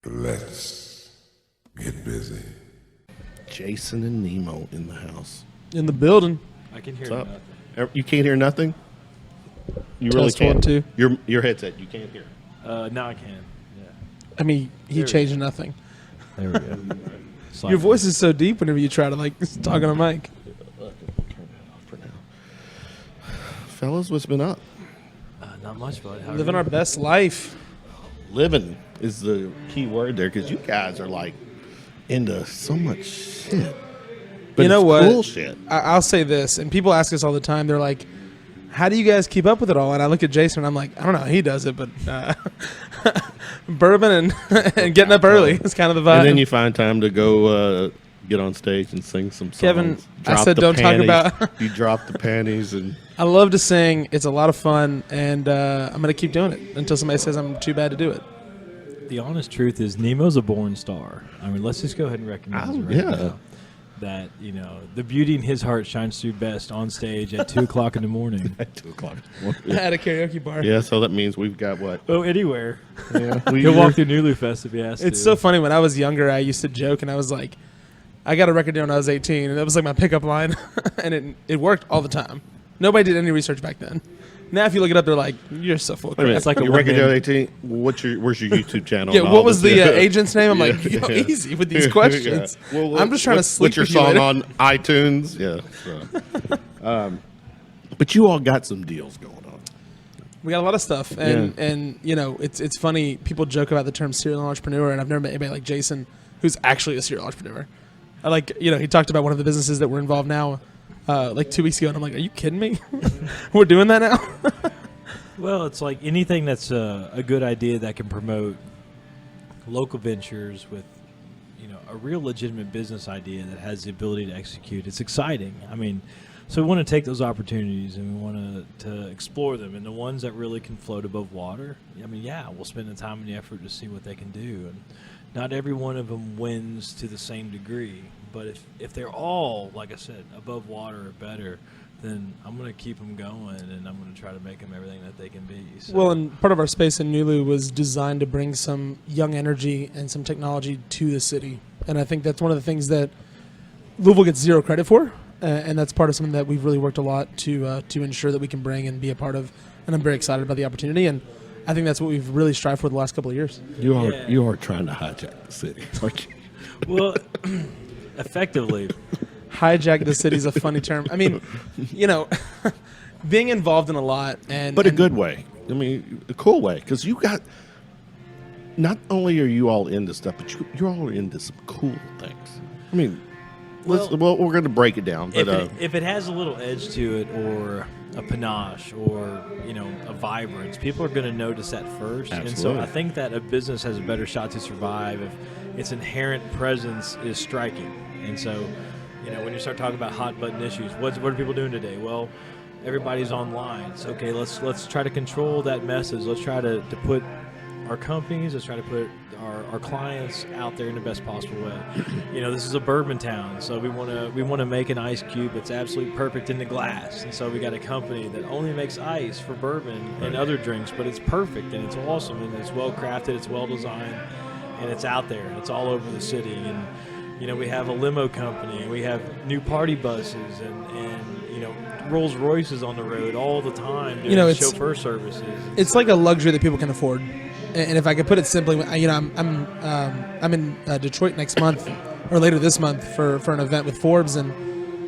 Let's get busy. Jason and Neemo in the house. In the building. I can hear What's nothing. up? You can't hear nothing? You Test really 1, can't? 2. Your headset, you can't hear. Now I can. Yeah. I mean, he There we changed nothing. There we go. Your voice is so deep whenever you try to talk on a mic. Turn it off for now. Fellas, what's been up? Not much, bud. How are Living you? our best life. Living is the key word there because you guys are like into so much shit. But You know it's what? cool shit. I'll say this, and people ask us all the time. They're like, "How do you guys keep up with it all?" And I look at Jason, and I'm like, "I don't know how he does it, but bourbon and getting up early is kind of the vibe." And then you find time to go get on stage and sing some songs. Kevin, I Drop said the don't talk panties. about- You drop the panties and I love to sing. It's a lot of fun, and I'm gonna keep doing it until somebody says I'm too bad to do it. The honest truth is Nemo's a born star. I mean, let's just go ahead and recognize it right now. That, the beauty in his heart shines through best on stage at 2 o'clock in the morning. at 2 o'clock. At a karaoke bar. Yeah, so that means we've got what? Oh, anywhere. Yeah, He'll walk through Nulu Fest if he has to. It's so funny. When I was younger, I used to joke, and I was like, I got a record deal when I was 18, and that was like my pickup line, and it worked all the time. Nobody did any research back then. Now, if you look it up, they're like, "You're so full of crap." It's like a your record deal one-man- at 18. Where's your YouTube channel? Yeah, and what all was this? the Yeah. agent's name? I'm like, Yeah. yo, easy with these questions. Yeah. Well, I'm just trying to sleep What's your with you song later. on iTunes? Yeah. So. But you all got some deals going on. We got a lot of stuff, and it's funny. People joke about the term serial entrepreneur, and I've never met anybody like Jason, who's actually a serial entrepreneur. He talked about one of the businesses that we're involved now, 2 weeks ago, and I'm like, are you kidding me? We're doing that now? Well, it's like anything that's a good idea that can promote local ventures with, a real legitimate business idea that has the ability to execute. It's exciting. I mean, so we want to take those opportunities and we want to explore them. And the ones that really can float above water, we'll spend the time and the effort to see what they can do. And not every one of them wins to the same degree. But if they're all, like I said, above water or better, then I'm going to keep them going, and I'm going to try to make them everything that they can be. So. Well, and part of our space in Nulu was designed to bring some young energy and some technology to the city. And I think that's one of the things that Louisville gets zero credit for, and that's part of something that we've really worked a lot to ensure that we can bring and be a part of. And I'm very excited about the opportunity, and I think that's what we've really strived for the last couple of years. You are trying to hijack the city, aren't you? Well, effectively. Hijack the city is a funny term. I mean, being involved in a lot, But a good way. I mean, a cool way, because you got. Not only are you all into stuff, but you're all into some cool things. I mean, we're going to break it down. But If it has a little edge to it, or a panache, or a vibrance, people are going to notice that first. Absolutely. And so I think that a business has a better shot to survive if its inherent presence is striking. And so, when you start talking about hot button issues, what are people doing today? Well, everybody's online. So okay, let's try to control that message. Let's try to put our companies, let's try to put our clients out there in the best possible way. This is a bourbon town, so we want to make an ice cube that's absolutely perfect in the glass. And so we got a company that only makes ice for bourbon and other drinks, but it's perfect and it's awesome and it's well crafted, it's well designed, and it's out there and it's all over the city. And we have a limo company, we have new party buses and Rolls Royces on the road all the time doing chauffeur services. It's like a luxury that people can afford. And if I could put it simply, I'm in Detroit next month or later this month for an event with Forbes, and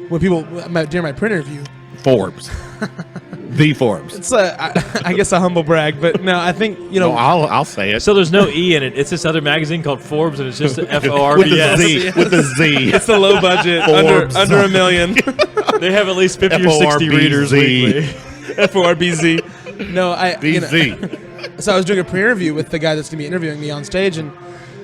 when people during my print interview, Forbes, the Forbes. it's I guess a humble brag, but no, I think I'll say it. So there's no E in it. It's this other magazine called Forbes, and it's just with the FORBS. Z. With the Z. it's the low budget under $1 million. They have at least 50 or 60 readers weekly. FORBZ. No, BZ. So I was doing a pre-interview with the guy that's going to be interviewing me on stage, and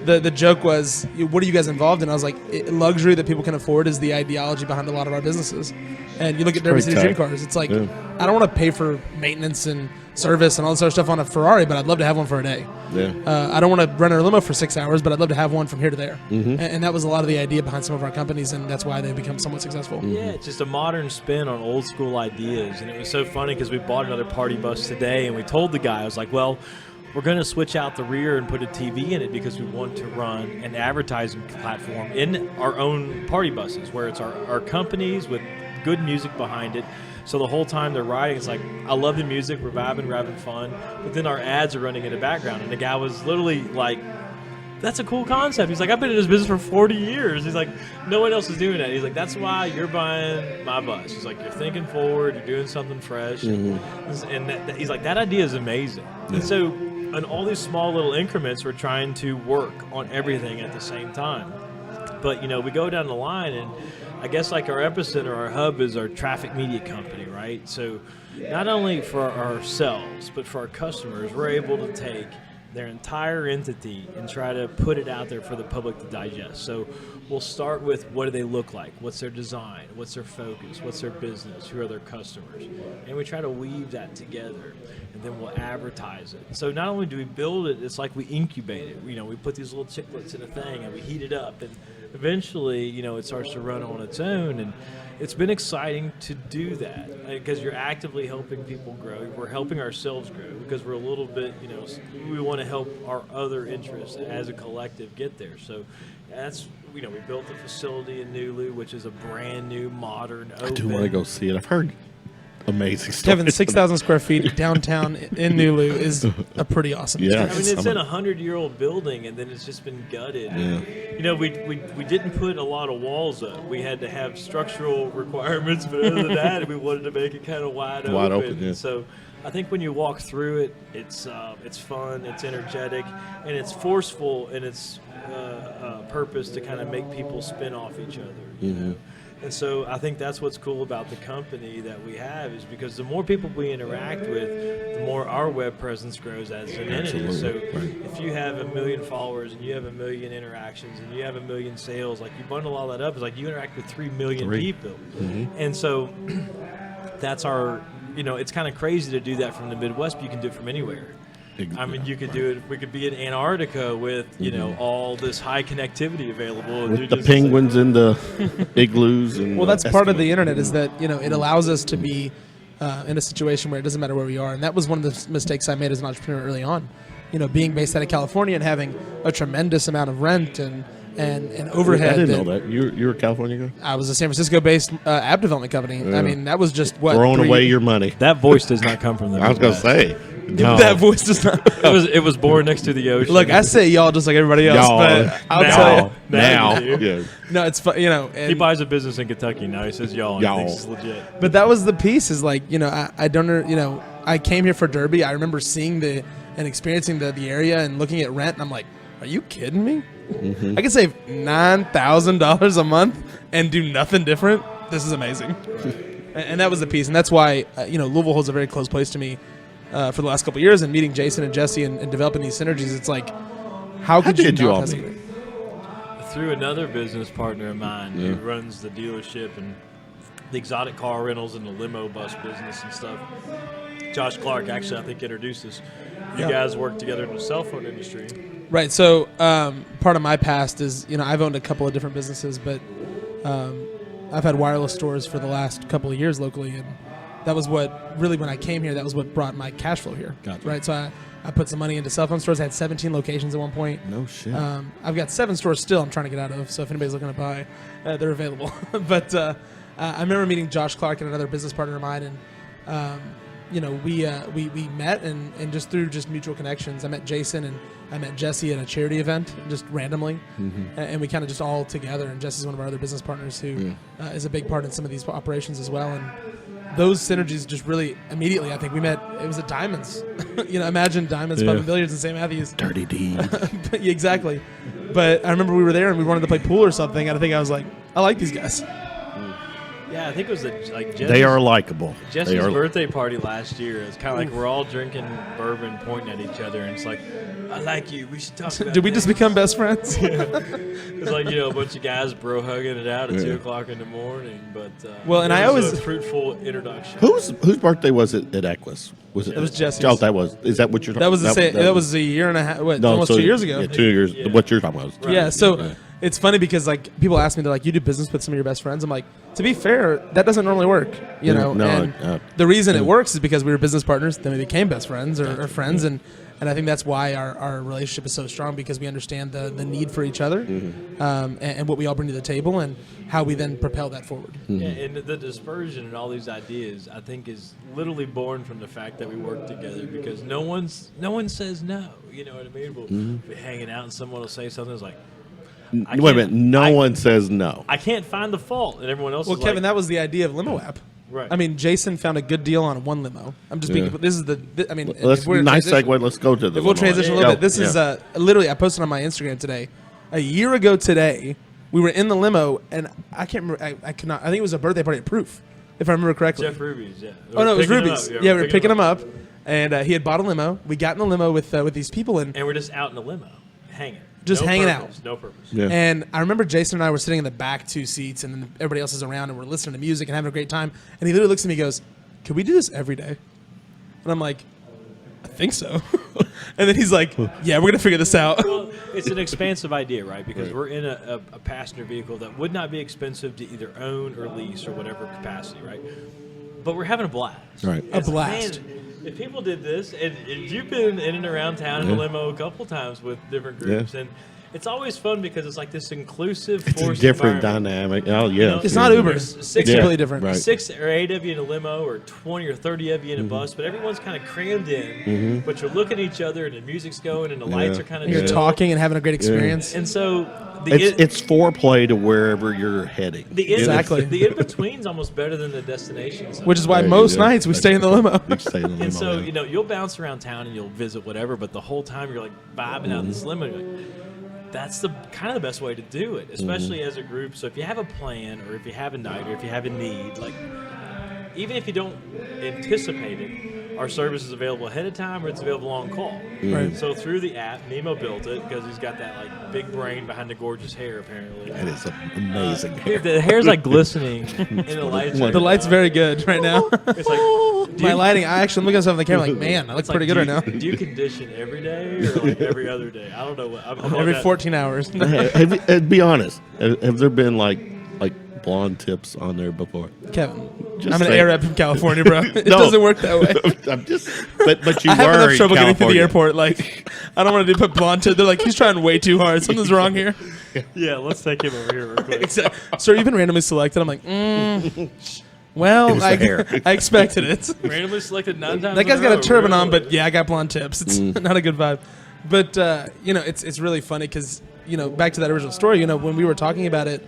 the joke was, what are you guys involved in? I was like, luxury that people can afford is the ideology behind a lot of our businesses. And you look at Derby City Dream Cars, it's like, I don't want to pay for maintenance and service and all this other stuff on a Ferrari, but I'd love to have one for a day. Yeah. I don't want to run a limo for 6 hours, but I'd love to have one from here to there. Mm-hmm. And that was a lot of the idea behind some of our companies, and that's why they've become somewhat successful. Yeah, it's just a modern spin on old school ideas. And it was so funny because we bought another party bus today, and we told the guy, I was like, well, we're going to switch out the rear and put a TV in it because we want to run an advertising platform in our own party buses where it's our companies with good music behind it. So the whole time they're riding, it's like, I love the music, we're vibing, we're having fun, but then our ads are running in the background. And the guy was literally like, that's a cool concept. He's like, I've been in this business for 40 years. He's like, no one else is doing that. He's like, that's why you're buying my bus. He's like, you're thinking forward, you're doing something fresh. And he's like, that idea is amazing. And so in all these small little increments, we're trying to work on everything at the same time. But, we go down the line, and I guess like our epicenter, our hub is our traffic media company, right? So not only for ourselves, but for our customers, we're able to take their entire entity and try to put it out there for the public to digest. So we'll start with, what do they look like? What's their design? What's their focus? What's their business? Who are their customers? And we try to weave that together, and then we'll advertise it. So not only do we build it, it's like we incubate it. We put these little chiclets in a thing and we heat it up, and eventually, it starts to run on its own. And it's been exciting to do that because you're actively helping people grow. We're helping ourselves grow because we're a little bit, we want to help our other interests as a collective get there. So that's, we built a facility in Nulu, which is a brand new, modern, open. I do want to go see it. I've heard amazing stuff. Kevin, 6,000 square feet downtown in Nulu is a pretty awesome experience. I mean, it's in a 100-year-old building, and then it's just been gutted. Yeah. We didn't put a lot of walls up. We had to have structural requirements, but other than that, we wanted to make it kind of wide open. Yeah. So I think when you walk through it, it's fun, it's energetic, and it's forceful in its purpose to kind of make people spin off each other. You know? And so I think that's what's cool about the company that we have, is because the more people we interact with, the more our web presence grows as an entity. So if you have 1 million followers and you have 1 million interactions and you have 1 million sales, like you bundle all that up, it's like you interact with 3 million people. And so that's our, it's kind of crazy to do that from the Midwest, but you can do it from anywhere. I mean, you could do it. We could be in Antarctica with, all this high connectivity available. With the penguins and the igloos. And well, that's part of the internet, is that, it allows us to be in a situation where it doesn't matter where we are. And that was one of the mistakes I made as an entrepreneur early on. Being based out of California and having a tremendous amount of rent and overhead. I didn't know that. You're a California guy? I was a San Francisco-based app development company. Yeah. I mean, that was just what? Throwing away your money. That voice does not come from the I was going to say. No. That voice does not. It was born next to the ocean. Look, I say y'all just like everybody else, y'all, but I'll tell you. Now. Yeah. No, it's fun, he buys a business in Kentucky. Now he says y'all. Y'all. He thinks it's legit. But that was the piece, is like, I don't, I came here for Derby. I remember seeing and experiencing the area and looking at rent, and I'm like, are you kidding me? I can save $9,000 a month and do nothing different. This is amazing. And that was the piece. And that's why, Louisville holds a very close place to me for the last couple of years. And meeting Jason and Jesse and developing these synergies, it's like, how could you all not meet? Through another business partner of mine who runs the dealership and the exotic car rentals and the limo bus business and stuff. Josh Clark, actually, I think, introduced us. You guys work together in the cell phone industry. Right. So part of my past is, I've owned a couple of different businesses, but I've had wireless stores for the last couple of years locally, and that was what really, when I came here, that was what brought my cash flow here. Gotcha. Right. So I put some money into cell phone stores. I had 17 locations at one point. No shit. I've got 7 stores still I'm trying to get out of, so if anybody's looking to buy, they're available. But I remember meeting Josh Clark and another business partner of mine, and we met and just through just mutual connections. I met Jason and I met Jesse at a charity event just randomly, and we kind of just all together. And Jesse's one of our other business partners who is a big part in some of these operations as well. And those synergies just really immediately, I think we met. It was at Diamonds. Imagine Diamonds pumping billiards in St. Matthews. Dirty deed. Exactly. But I remember we were there and we wanted to play pool or something. And I think I was like, I like these guys. Yeah, I think it was they are likable. Jesse's birthday party last year. It's kind of like we're all drinking bourbon, pointing at each other, and it's like, I like you. We should talk about Did we just become best friends? It's like, a bunch of guys bro hugging it out at 2 o'clock in the morning. But and I always a fruitful introduction. Whose birthday was it at Equus? Was it? It was Jesse's. Oh, that was. Is that what you're talking? That was that was a year and a half. Almost 2 years ago. Yeah, 2 years. Yeah. What you're talking about? Right. Yeah. So it's funny because people ask me, they're like, you do business with some of your best friends. I'm like, to be fair, that doesn't normally work. You know. No, and the reason it works is because we were business partners, then we became best friends or friends, and And I think that's why our relationship is so strong, because we understand the need for each other, and what we all bring to the table, and how we then propel that forward. Yeah, and the dispersion and all these ideas, I think, is literally born from the fact that we work together, because no one says no. You know what I mean? We'll be hanging out and someone will say something that's like, Wait a minute. No one says no. I can't find the fault, and everyone else Well, is Kevin, like, that was the idea of Limo App. Right. I mean, Jason found a good deal on one limo. I'm just being. Yeah. This is the. I mean, Let's if we're nice transition- segue. Let's go to the. If we'll transition a little bit, this Yeah. is literally. I posted on my Instagram today. A year ago today, we were in the limo, and I can't remember. I could not. I think it was a birthday party at Proof, if I remember correctly. Jeff Ruby's, yeah. Oh no, it was Picking him Ruby's. up. Yeah, we were picking him up, and he had bought a limo. We got in the limo with these people, and And we're just out in the limo, hanging. Just No hanging purpose, out. No purpose. Yeah. And I remember Jason and I were sitting in the back 2 seats, and then everybody else is around, and we're listening to music and having a great time. And he literally looks at me and goes, "Could we do this every day?" And I'm like, "I think so." And then he's like, "Yeah, we're gonna figure this out." Well, it's an expansive idea, right? Because we're in a passenger vehicle that would not be expensive to either own or lease or whatever capacity, right? But we're having a blast. Right. A blast. Man, if people did this, and you've been in and around town in a limo a couple times with different groups, and it's always fun because it's like this inclusive, It's a forced different environment. dynamic. Oh yeah. It's not Uber. There's It's six- completely different. Right. 6 or 8 of you in a limo, or 20 or 30 of you in a bus, but everyone's kind of crammed in. But you're looking at each other, and the music's going, and the lights are kind of. And you're talking and having a great experience. And so It's foreplay to wherever you're heading. Exactly. The in between's almost better than the destination. Which is why Right, most yeah. nights we stay in the limo. You stay in the limo, And so, yeah. you'll bounce around town and you'll visit whatever, but the whole time you're like vibing out in this limo. You're like, that's the kind of the best way to do it, especially as a group. So if you have a plan, or if you have a night, or if you have a need, like even if you don't anticipate it, our service is available ahead of time, or it's available on call. Right. So through the app, Neemo built it because he's got that like big brain behind the gorgeous hair, apparently. That is amazing. Dude, the hair's like glistening in the lights. The light's very good right now. It's like My lighting, I actually look at myself in the camera like, man, I look it's pretty like, good right now. Do you condition every day or like every other day? I don't know what. I'm on Every that. 14 hours. Be honest. Have there been like blonde tips on there before? Kevin, Just I'm an saying. air rep from California, bro. It No. doesn't work that way. I'm just, but you I have were enough in trouble getting through the California. airport. Like, I don't want to put blonde tip. They're like, he's trying way too hard. Something's wrong here. Yeah, let's take him over here real quick. Exactly. Sir, you've been randomly selected. I'm like, well, was the hair. I expected it. Randomly selected 9 times. That guy's in a got a row, turban on, really. but yeah, I got blonde tips. It's not a good vibe. But it's really funny because back to that original story. When we were talking about it,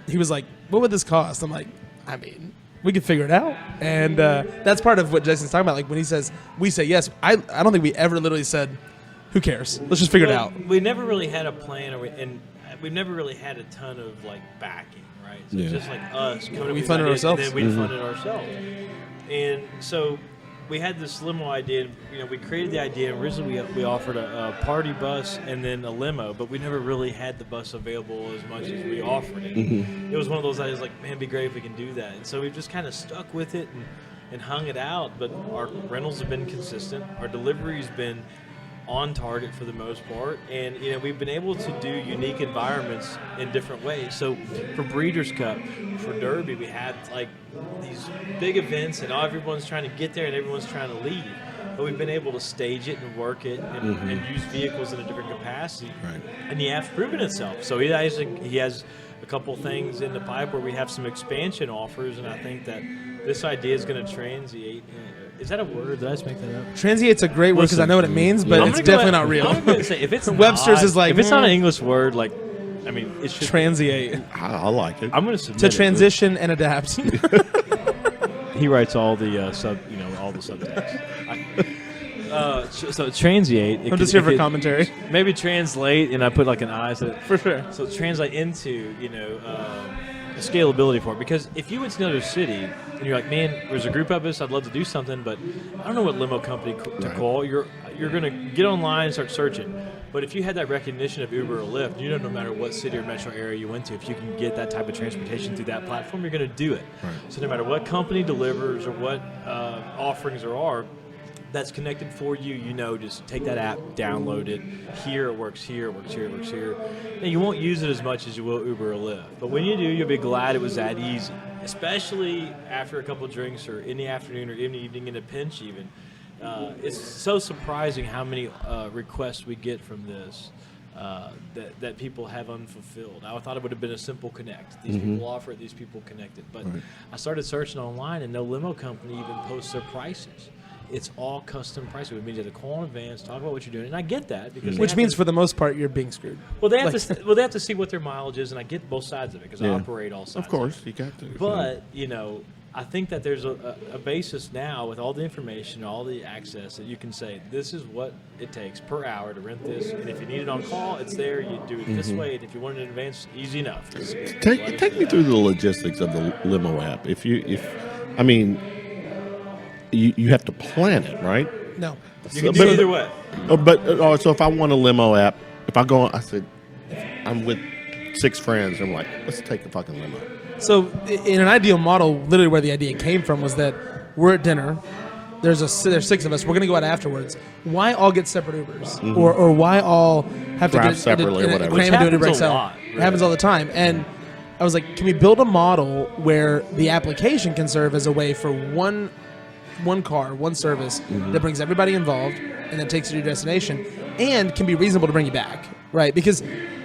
he was like, "What would this cost?" I'm like, "I mean, we could figure it out." And that's part of what Jason's talking about. Like when he says we say yes, I don't think we ever literally said, "Who cares? Let's just figure it out." We never really had a plan, and we've never really had a ton of like backing, right? So it's Yeah. just like us coming up We with funded ideas, ourselves. and then we funded ourselves. And so we had this limo idea. We created the idea. Originally, we offered a party bus and then a limo, but we never really had the bus available as much as we offered it. It was one of those ideas like, man, it'd be great if we can do that. And so we've just kind of stuck with it and hung it out. But our rentals have been consistent. Our delivery's been on target for the most part, and we've been able to do unique environments in different ways. So for Breeders' Cup, for Derby, we had like these big events, and everyone's trying to get there and everyone's trying to leave. But we've been able to stage it and work it and use vehicles in a different capacity. Right. And the app's proven itself. So he has a couple things in the pipe where we have some expansion offers, and I think that this idea is going to transiate. Is that a word? Did I just make that up? Transiate's a great word because I know what it means, but I'm it's gonna go definitely ahead- not real. I'm going to say if it's Webster's not, is like, if it's not an English word, like I mean, it should. Transiate. I like it. I'm going to submit To it. transition and adapt. He writes all the all the subtext. So transiate. I'm just here for commentary. Maybe translate, and I put like an I. For sure. So translate into scalability for it. Because if you went to another city and you're like, man, there's a group of us, I'd love to do something, but I don't know what limo company to call. You're going to get online and start searching. But if you had that recognition of Uber or Lyft, no matter what city or metro area you went to, if you can get that type of transportation through that platform, you're going to do it. Right. So no matter what company delivers or what offerings there are, that's connected for you, just take that app, download it. Here it works, here it works, here it works, here. And you won't use it as much as you will Uber or Lyft. But when you do, you'll be glad it was that easy, especially after a couple of drinks or in the afternoon or in the evening in a pinch even. it's so surprising how many requests we get from this that people have unfulfilled. I thought it would have been a simple connect. These people offer it, these people connect it. But I started searching online, and no limo company even posts their prices. It's all custom pricing. It means you have to call in advance, talk about what you're doing, and I get that because Which means for the most part you're being screwed. well they have they have to see what their mileage is, and I get both sides of it because I operate all sides. Of course, you got to. But I think that there's a basis now with all the information, all the access that you can say this is what it takes per hour to rent this, and if you need it on call, it's there. You do it this way, and if you want it in advance, easy enough. Take me through the logistics of the Limo app. You have to plan it, right? No. You can do either way. So if I want a Limo app, if I go, I said, I'm with 6 friends. I'm like, let's take a fucking limo. So in an ideal model, literally where the idea came from was that we're at dinner. There's 6 of us. We're going to go out afterwards. Why all get separate Ubers? Or why all have to Drive get separately or whatever. cram into an Uber happens a XL? lot, It happens all the time. And I was like, can we build a model where the application can serve as a way for one car, one service that brings everybody involved and then takes you to your destination and can be reasonable to bring you back, right? Because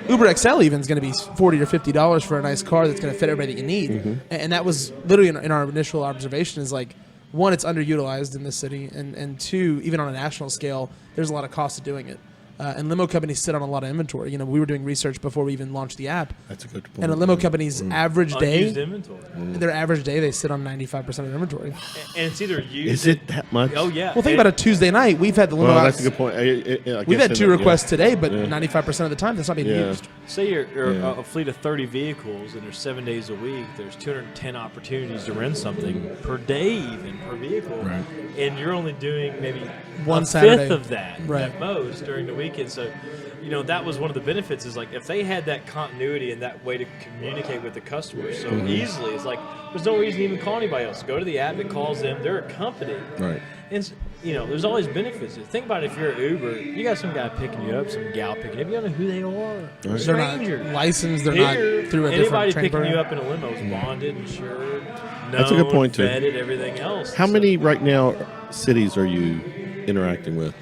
Uber XL even is going to be $40 or $50 for a nice car that's going to fit everybody that you need. And that was literally in our initial observation is like, one, it's underutilized in this city, and 2, even on a national scale, there's a lot of cost to doing it. And limo companies sit on a lot of inventory. We were doing research before we even launched the app. That's a good point. And a limo company's average day, Unused inventory. their average day, they sit on 95% of their inventory. And it's either used. Is it that much? Oh, yeah. Well, think about a Tuesday night. We've had the limo Well, apps. that's a good point. We've had 2 requests today, but 95% of the time that's not being used. Say you're a fleet of 30 vehicles and there's 7 days a week. There's 210 opportunities to rent something per day, even per vehicle. Right. And you're only doing maybe One a Saturday. fifth of that Right. at most during the weekend. So, that was one of the benefits is like if they had that continuity and that way to communicate with the customers so easily, it's like there's no reason to even call anybody else. Go to the app, it calls them, they're a company. Right. And there's always benefits. Think about it, if you're an Uber, you got some guy picking you up, some gal picking you up. You don't know who they are. Right. They're Stranger. not licensed. They're Here, not through a anybody different train picking program. you up in a limo is bonded, insured, That's a good known, point, too. vetted, everything else. How many right now cities are you interacting with?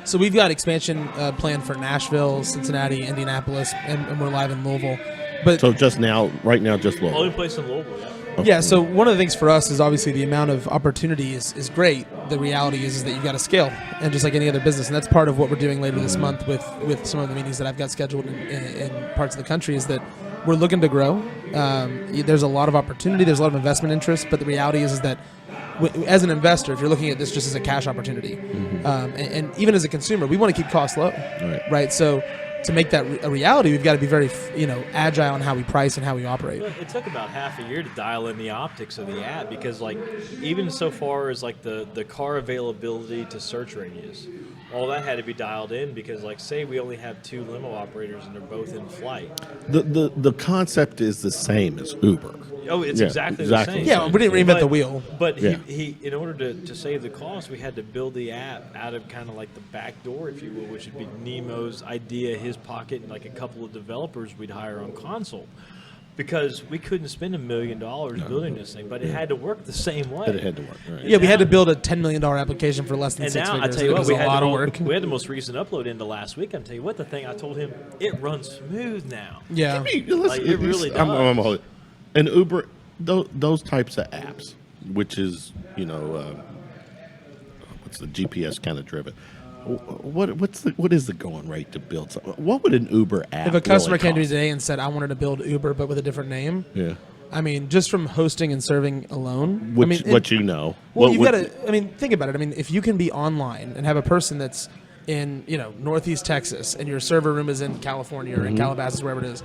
So we've got expansion planned for Nashville, Cincinnati, Indianapolis, and we're live in Louisville. But So just now, right now, just Only local. place in Louisville, yeah. yeah, so one of the things for us is obviously the amount of opportunity is great. The reality is that you've got to scale, and just like any other business, and that's part of what we're doing later this month with some of the meetings that I've got scheduled in parts of the country is that we're looking to grow. There's a lot of opportunity, there's a lot of investment interest, but the reality is that as an investor, if you're looking at this just as a cash opportunity, and even as a consumer, we want to keep costs low, right? So to make that a reality, we've got to be very agile in how we price and how we operate. It took about half a year to dial in the optics of the app because, like, even so far as like the car availability to search radius, all that had to be dialed in because, like, say we only have 2 limo operators and they're both in flight. The concept is the same as Uber. Oh, it's Yeah, exactly exactly. the same. Yeah, we didn't reinvent the wheel. But Yeah. he in order to save the cost, we had to build the app out of kind of like the back door, if you will, which would be Neemo's idea, his pocket, and like a couple of developers we'd hire on console. Because we couldn't spend $1 million building this thing, but it had to work the same way. But it had to work. Right. Yeah, we had to build a $10 million application for less than And 6 now I figures. tell you It what, was we a had lot the of work. we had the most recent upload into last week. I'm telling you what, the thing I told him, it runs smooth now. Yeah. Like, it really does. I'm and Uber, those types of apps, which is what's the GPS kind of driven. What is the going rate to build something? What would an Uber app? If a customer really came to me cost? today and said, I wanted to build Uber but with a different name, Yeah. I mean, just from hosting and serving alone. Which, I mean, what you know. Well, What you've would- got to. I mean, think about it. I mean, if you can be online and have a person that's in Northeast Texas and your server room is in California or Mm-hmm. in Calabasas, wherever it is,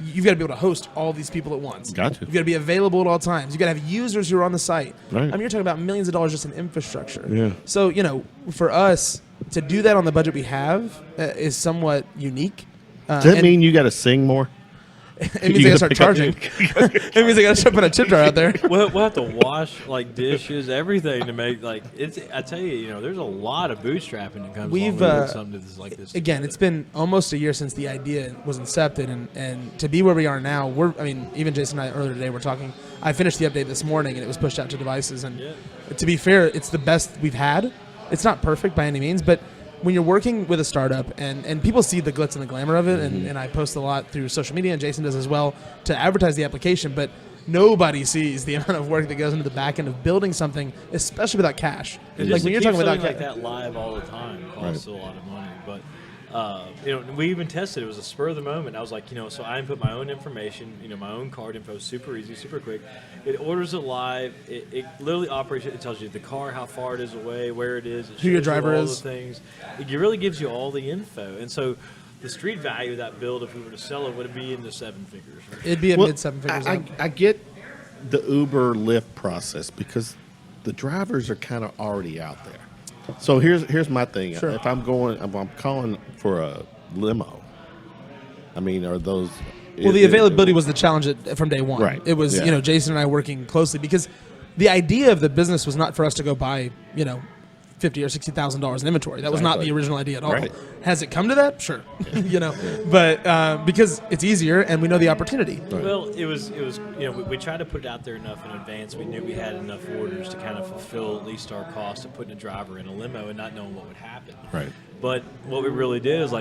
you've got to be able to host all these people at once. Gotcha. You've got to be available at all times. You've got to have users who are on the site. Right. I mean, you're talking about millions of dollars just in infrastructure. Yeah. So for us to do that on the budget we have is somewhat unique. Does that and mean you got to sing more? it means I got to start charging. It means I got to start putting a tip jar out there. We'll have to wash like dishes, everything to make like it's. I tell you, there's a lot of bootstrapping that comes We've, along with something that's like this. Again, it's been almost a year since the idea was incepted, and to be where we are now, even Jason and I earlier today were talking. I finished the update this morning, and it was pushed out to devices. And to be fair, it's the best we've had, it's not perfect by any means, but when you're working with a startup and people see the glitz and the glamour of it, and I post a lot through social media, and Jason does as well, to advertise the application, but nobody sees the amount of work that goes into the back end of building something, especially without cash. Like when you're talking without cash, like that live all the time costs a lot of money. But we even tested. It was a spur of the moment. I was like, so I input my own information, my own card info, super easy, super quick. It orders it live. It literally operates it. It tells you the car, how far it is away, where it is, who your driver all is. The things. It really gives you all the info. And so the street value of that build, if we were to sell it, would be in the seven figures. Right? It'd be a mid seven figures. I get the Uber Lyft process because the drivers are kind of already out there. So here's my thing. Sure. If I'm calling for a limo, I mean, are those? Well, the availability was the challenge from day one. Right. It was Jason and I working closely because the idea of the business was not for us to go buy $50,000 or $60,000 in inventory. That was not the original idea at all. Right. Has it come to that? Sure. But because it's easier and we know the opportunity. Right. Well, it was we tried to put it out there enough in advance. We knew we had enough orders to kind of fulfill at least our cost of putting a driver in a limo and not knowing what would happen. Right. But what we really did is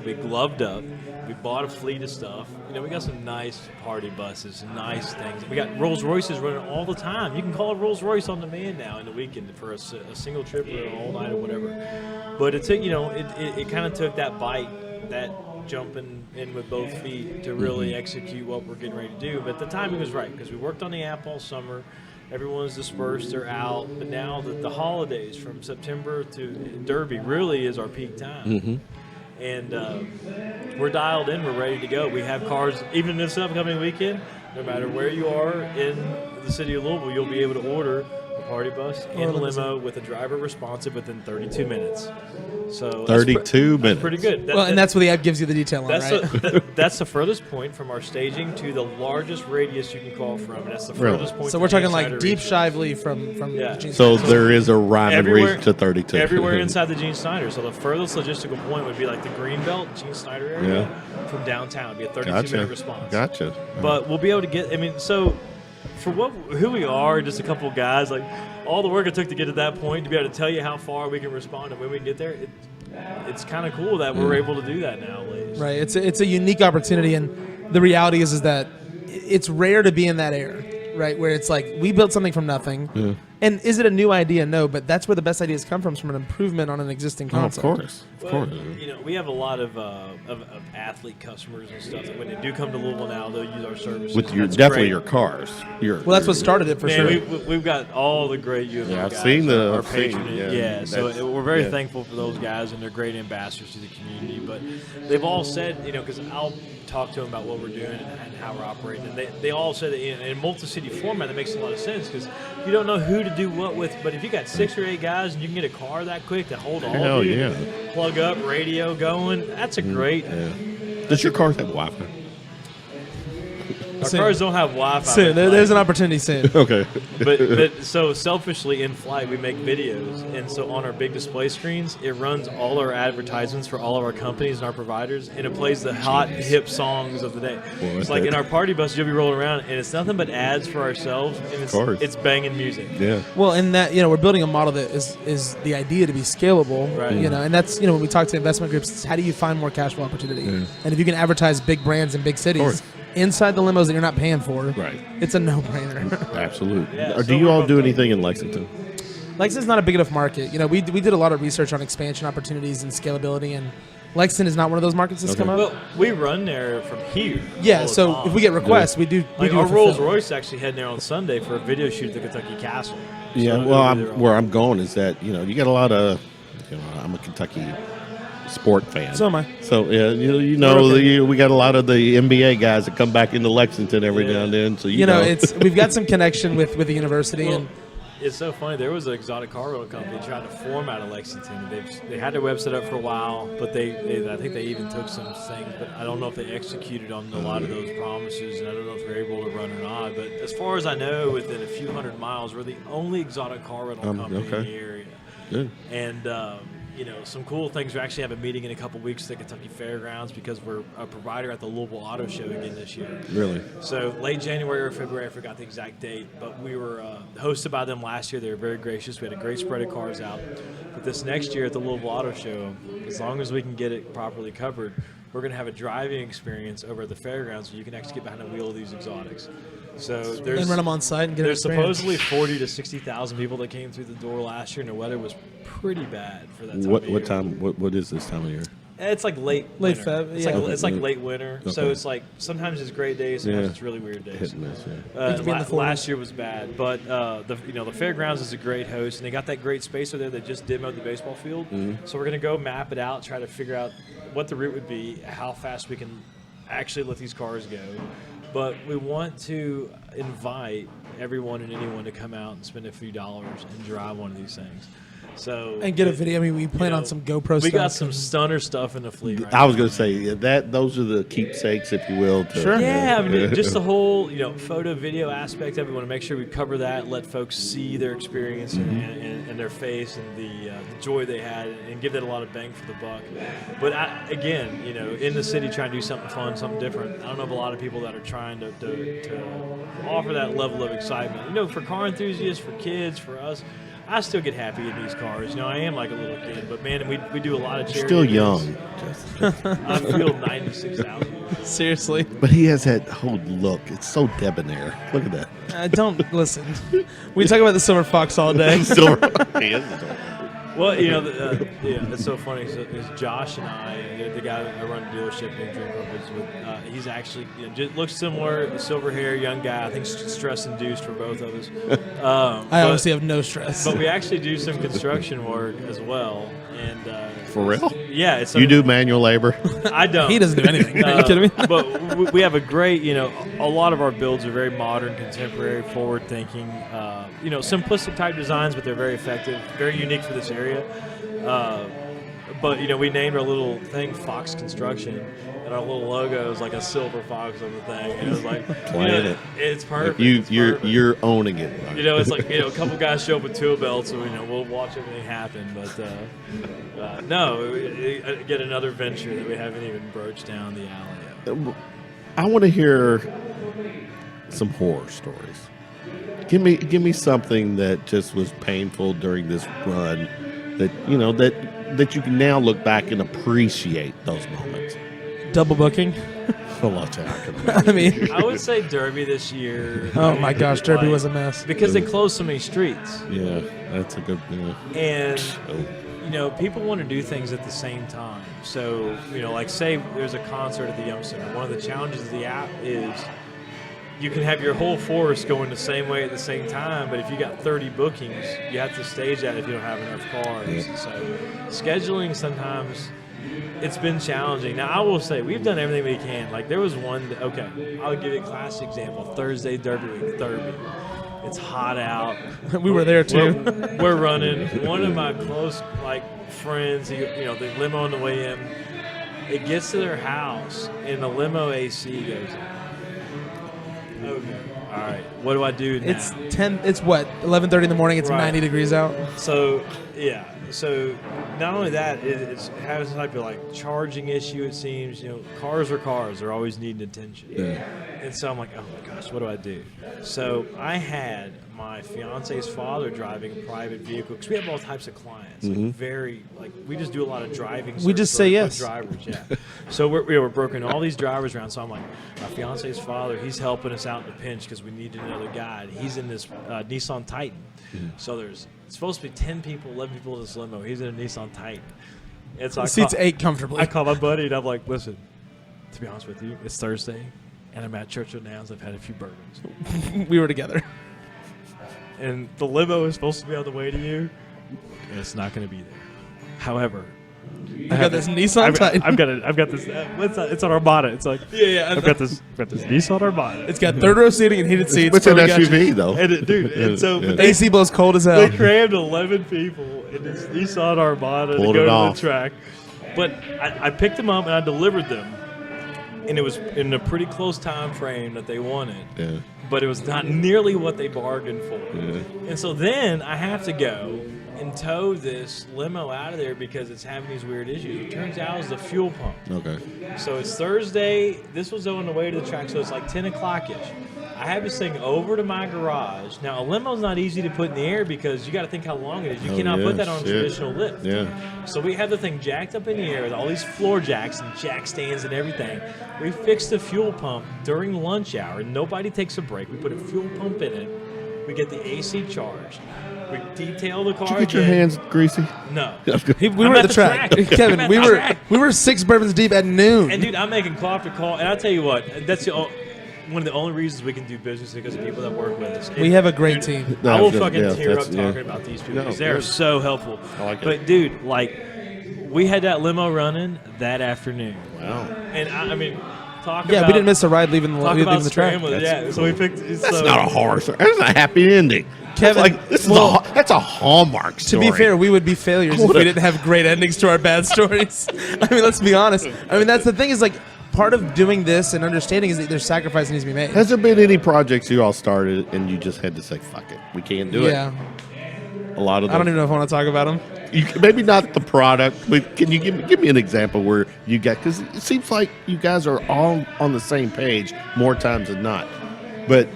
we gloved up. We bought a fleet of stuff. We got some nice party buses, some nice things. We got Rolls Royces running all the time. You can call a Rolls Royce on demand now in the weekend for a single trip or an all night or whatever. But it took it kind of took that bite, that jumping in with both feet to really execute what we're getting ready to do. But the timing was right because we worked on the app all summer. Everyone's dispersed, they're out. But now the holidays from September to Derby really is our peak time. Mm-hmm. And we're dialed in, we're ready to go. We have cars, even this upcoming weekend, no matter where you are in the city of Louisville, you'll be able to order a party bus and a limo with a driver responsive within 32 minutes. So 32 minutes. That's pretty good. That's what the app gives you the detail on, right? That's the furthest point from our staging to the largest radius you can call from. And that's the furthest point. So we're talking like deep Shively from yeah. Gene So Snyder. there is a rhyme and reason to 32. Everywhere inside the Gene Snyder. So the furthest logistical point would be like the Greenbelt, Gene Snyder area from downtown. It'd be a 32-minute response. Gotcha. But we'll be able to get, so for who we are, just a couple of guys, like all the work it took to get to that point, to be able to tell you how far we can respond and when we can get there, it's kind of cool that we're able to do that nowadays. Right. It's a unique opportunity, and the reality is that it's rare to be in that era, right? Where it's like we built something from nothing. Yeah. And is it a new idea? No, but that's where the best ideas come from an improvement on an existing concept. Of course. We have a lot of athlete customers and stuff that when they do come to Louisville now, they'll use our services. With your cars. That's what started it for sure. We've got all the great U of M guys. I've seen our patronage. So we're very thankful for those guys, and they're great ambassadors to the community. But they've all said, because I'll talk to them about what we're doing and how we're operating, and they all said that in a multi-city format that makes a lot of sense because you don't know who to do what with. But if you got 6 or 8 guys and you can get a car that quick to hold all of you, plug up, radio going, that's a great. Yeah. Does your car have Wi-Fi? Our cars don't have Wi-Fi. Soon. There's an opportunity soon. Okay. But so selfishly in flight, we make videos. And so on our big display screens, it runs all our advertisements for all of our companies and our providers. And it plays the hot, hip songs of the day. Well, it's like in our party bus, you'll be rolling around, and it's nothing but ads for ourselves. And it's banging music. Yeah. Well, and that, we're building a model that is the idea to be scalable. Right. And that's, when we talk to investment groups, it's how do you find more cash flow opportunity? Yeah. And if you can advertise big brands in big cities, inside the limos that you're not paying for, it's a no-brainer. Absolutely. Yeah, do you all do anything in Lexington? Lexington's not a big enough market. We did a lot of research on expansion opportunities and scalability, and Lexington is not one of those markets that's come up. Well, we run there from here. Yeah, so if we get requests, we do. Our Rolls Royce actually heading there on Sunday for a video shoot at the Kentucky Castle. Yeah, so where I'm going is that you get a lot of. I'm a Kentucky sport fan. So am I. So we got a lot of the NBA guys that come back into Lexington every now and then. So we've got some connection with the university. Well, and it's so funny. There was an exotic car rental company trying to form out of Lexington. They had their website up for a while, but I think they even took some things. But I don't know if they executed on a lot of those promises, and I don't know if they're able to run or not. But as far as I know, within a few hundred miles, we're the only exotic car rental company in the area. Good. And some cool things. We actually have a meeting in a couple weeks at the Kentucky Fairgrounds because we're a provider at the Louisville Auto Show again this year. Really? So late January or February, I forgot the exact date, but we were hosted by them last year. They were very gracious. We had a great spread of cars out. But this next year at the Louisville Auto Show, as long as we can get it properly covered, we're going to have a driving experience over at the fairgrounds so you can actually get behind the wheel of these exotics. So And run them on site and get there's experience. supposedly 40 to 60,000 people that came through the door last year, and the weather was pretty bad for that time of year. What time? What is this time of year? It's like late winter. Feb, It's yeah. like, it's like late winter. So Okay. it's like sometimes it's great days, sometimes Yeah. it's really weird days. Hit and miss, yeah. It could be in the 40s. Last year was bad, but the fairgrounds is a great host, and they got that great space over there. They just demoed the baseball field, so we're gonna go map it out, try to figure out what the route would be, how fast we can actually let these cars go. But we want to invite everyone and anyone to come out and spend a few dollars and drive one of these things. So And get a video. I mean, we plan on some GoPro stuff. We got some stunner stuff in the fleet right I was now. going to say those are the keepsakes, if you will. Sure. Yeah, I mean, just the whole photo video aspect of it. We want to make sure we cover that, let folks see their experience and their face and the joy they had, and give that a lot of bang for the buck. But again, in the city, trying to do something fun, something different. I don't know of a lot of people that are trying to offer that level of excitement. For car enthusiasts, for kids, for us. I still get happy in these cars. I am like a little kid, but man, we do a lot of charity. Still events. young. I feel 96,000. Seriously. But he has that whole look. It's so debonair. Look at that. Don't listen. We talk about the Silver Fox all day. Still, he is. Well, it's so funny. So, it's Josh and I, the guy that I run a dealership in Dream Purples with, he's actually just looks similar, silver hair, young guy. I think stress induced for both of us. I honestly have no stress. But we actually do some construction work as well. And For real? yeah, it's You do manual labor? I don't. He doesn't do anything. Are you kidding me? But we have a great, a lot of our builds are very modern, contemporary, forward-thinking, simplistic type designs, but they're very effective, very unique for this area. But we named our little thing Fox Construction, and our little logo is like a silver fox on the thing. And it was like, Playing it. it's perfect. You're owning it. Right? It's like a couple guys show up with tool belts, so we'll watch everything happen. But no, get another venture that we haven't even broached down the alley yet. I want to hear some horror stories. Give me something that just was painful during this run that you can now look back and appreciate those moments. Double booking. I mean, I would say Derby this year. oh my gosh, Derby was a mess. Because they closed so many streets. Yeah, that's a good. And Oh. people want to do things at the same time. So, like say there's a concert at the Yum Center. One of the challenges of the app is you can have your whole force going the same way at the same time, but if you got 30 bookings, you have to stage that if you don't have enough cars. So scheduling sometimes it's been challenging. Now I will say we've done everything we can. Like there was one. I'll give you a classic example. Thursday Derby week, Derby. It's hot out. We were there too. We're running. One of my close friends, the limo on the way in. It gets to their house and the limo AC goes on. Okay. All right. What do I do now? It's 10. It's what 11:30 in the morning. It's Right. 90 degrees out. So yeah. So not only that, it has some type of charging issue. It seems cars are cars. They're always needing attention. Yeah. And so I'm like, oh my gosh, what do I do? So I had my fiance's father driving a private vehicle because we have all types of clients. We just do a lot of driving. We just service say for yes. Drivers, yeah. So we're broken all these drivers around. So I'm like, my fiance's father, he's helping us out in the pinch because we need another guide. He's in this Nissan Titan. So it's supposed to be 10 people, 11 people in this limo. He's in a Nissan Titan. And so Seats 8 comfortably. I call my buddy and I'm like, listen, to be honest with you, it's Thursday and I'm at Churchill Downs. I've had a few bourbons. We were together. And the limo is supposed to be on the way to you, and it's not going to be there. However, I got this Nissan Titan. I've got this. It's an Armada. It's like Yeah. I've got this Nissan Armada. It's got third row seating and heated seats. What's an so we got you. SUV though? And so Yeah. but AC blows cold as hell. they crammed 11 people in this Nissan Armada Pulled to go it to off. the track. But I picked them up and I delivered them, and it was in a pretty close time frame that they wanted. Yeah. But it was not nearly what they bargained for. Yeah. And so then I have to go and tow this limo out of there because it's having these weird issues. It turns out it's the fuel pump. Okay. So it's Thursday. This was on the way to the track, so it's like 10 o'clock-ish. I have this thing over to my garage. Now, a limo's not easy to put in the air because you got to think how long it is. You cannot put that on a traditional lift. Yeah. So we have the thing jacked up in the air with all these floor jacks and jack stands and everything. We fixed the fuel pump during lunch hour. Nobody takes a break. We put a fuel pump in it. We get the AC charged. We detail the car. Did you get your hands greasy? No. We were at the track. Kevin, we were 6 bourbons deep at noon. And dude, I'm making call after call. And I'll tell you what, that's one of the only reasons we can do business because of people that work with us. We have a great team. I will fucking tear up talking about these people because they're so helpful. I like it. But dude, like, we had that limo running that afternoon. Wow. And I mean, talk Yeah, about, we didn't miss a ride leaving talk the about track. scrambling. Yeah, so we picked. That's not a horror story. That's a happy ending. Kevin, That's a Hallmark To story. be fair, we would be failures if we didn't have great endings to our bad stories. I mean, let's be honest. I mean, that's the thing is like part of doing this and understanding is that there's sacrifice that needs to be made. Has there been any projects you all started and you just had to say, fuck it, we can't do it? Yeah. A lot of them. I don't even know if I want to talk about them. Maybe not the product, but can you give me an example where you got, because it seems like you guys are all on the same page more times than not. But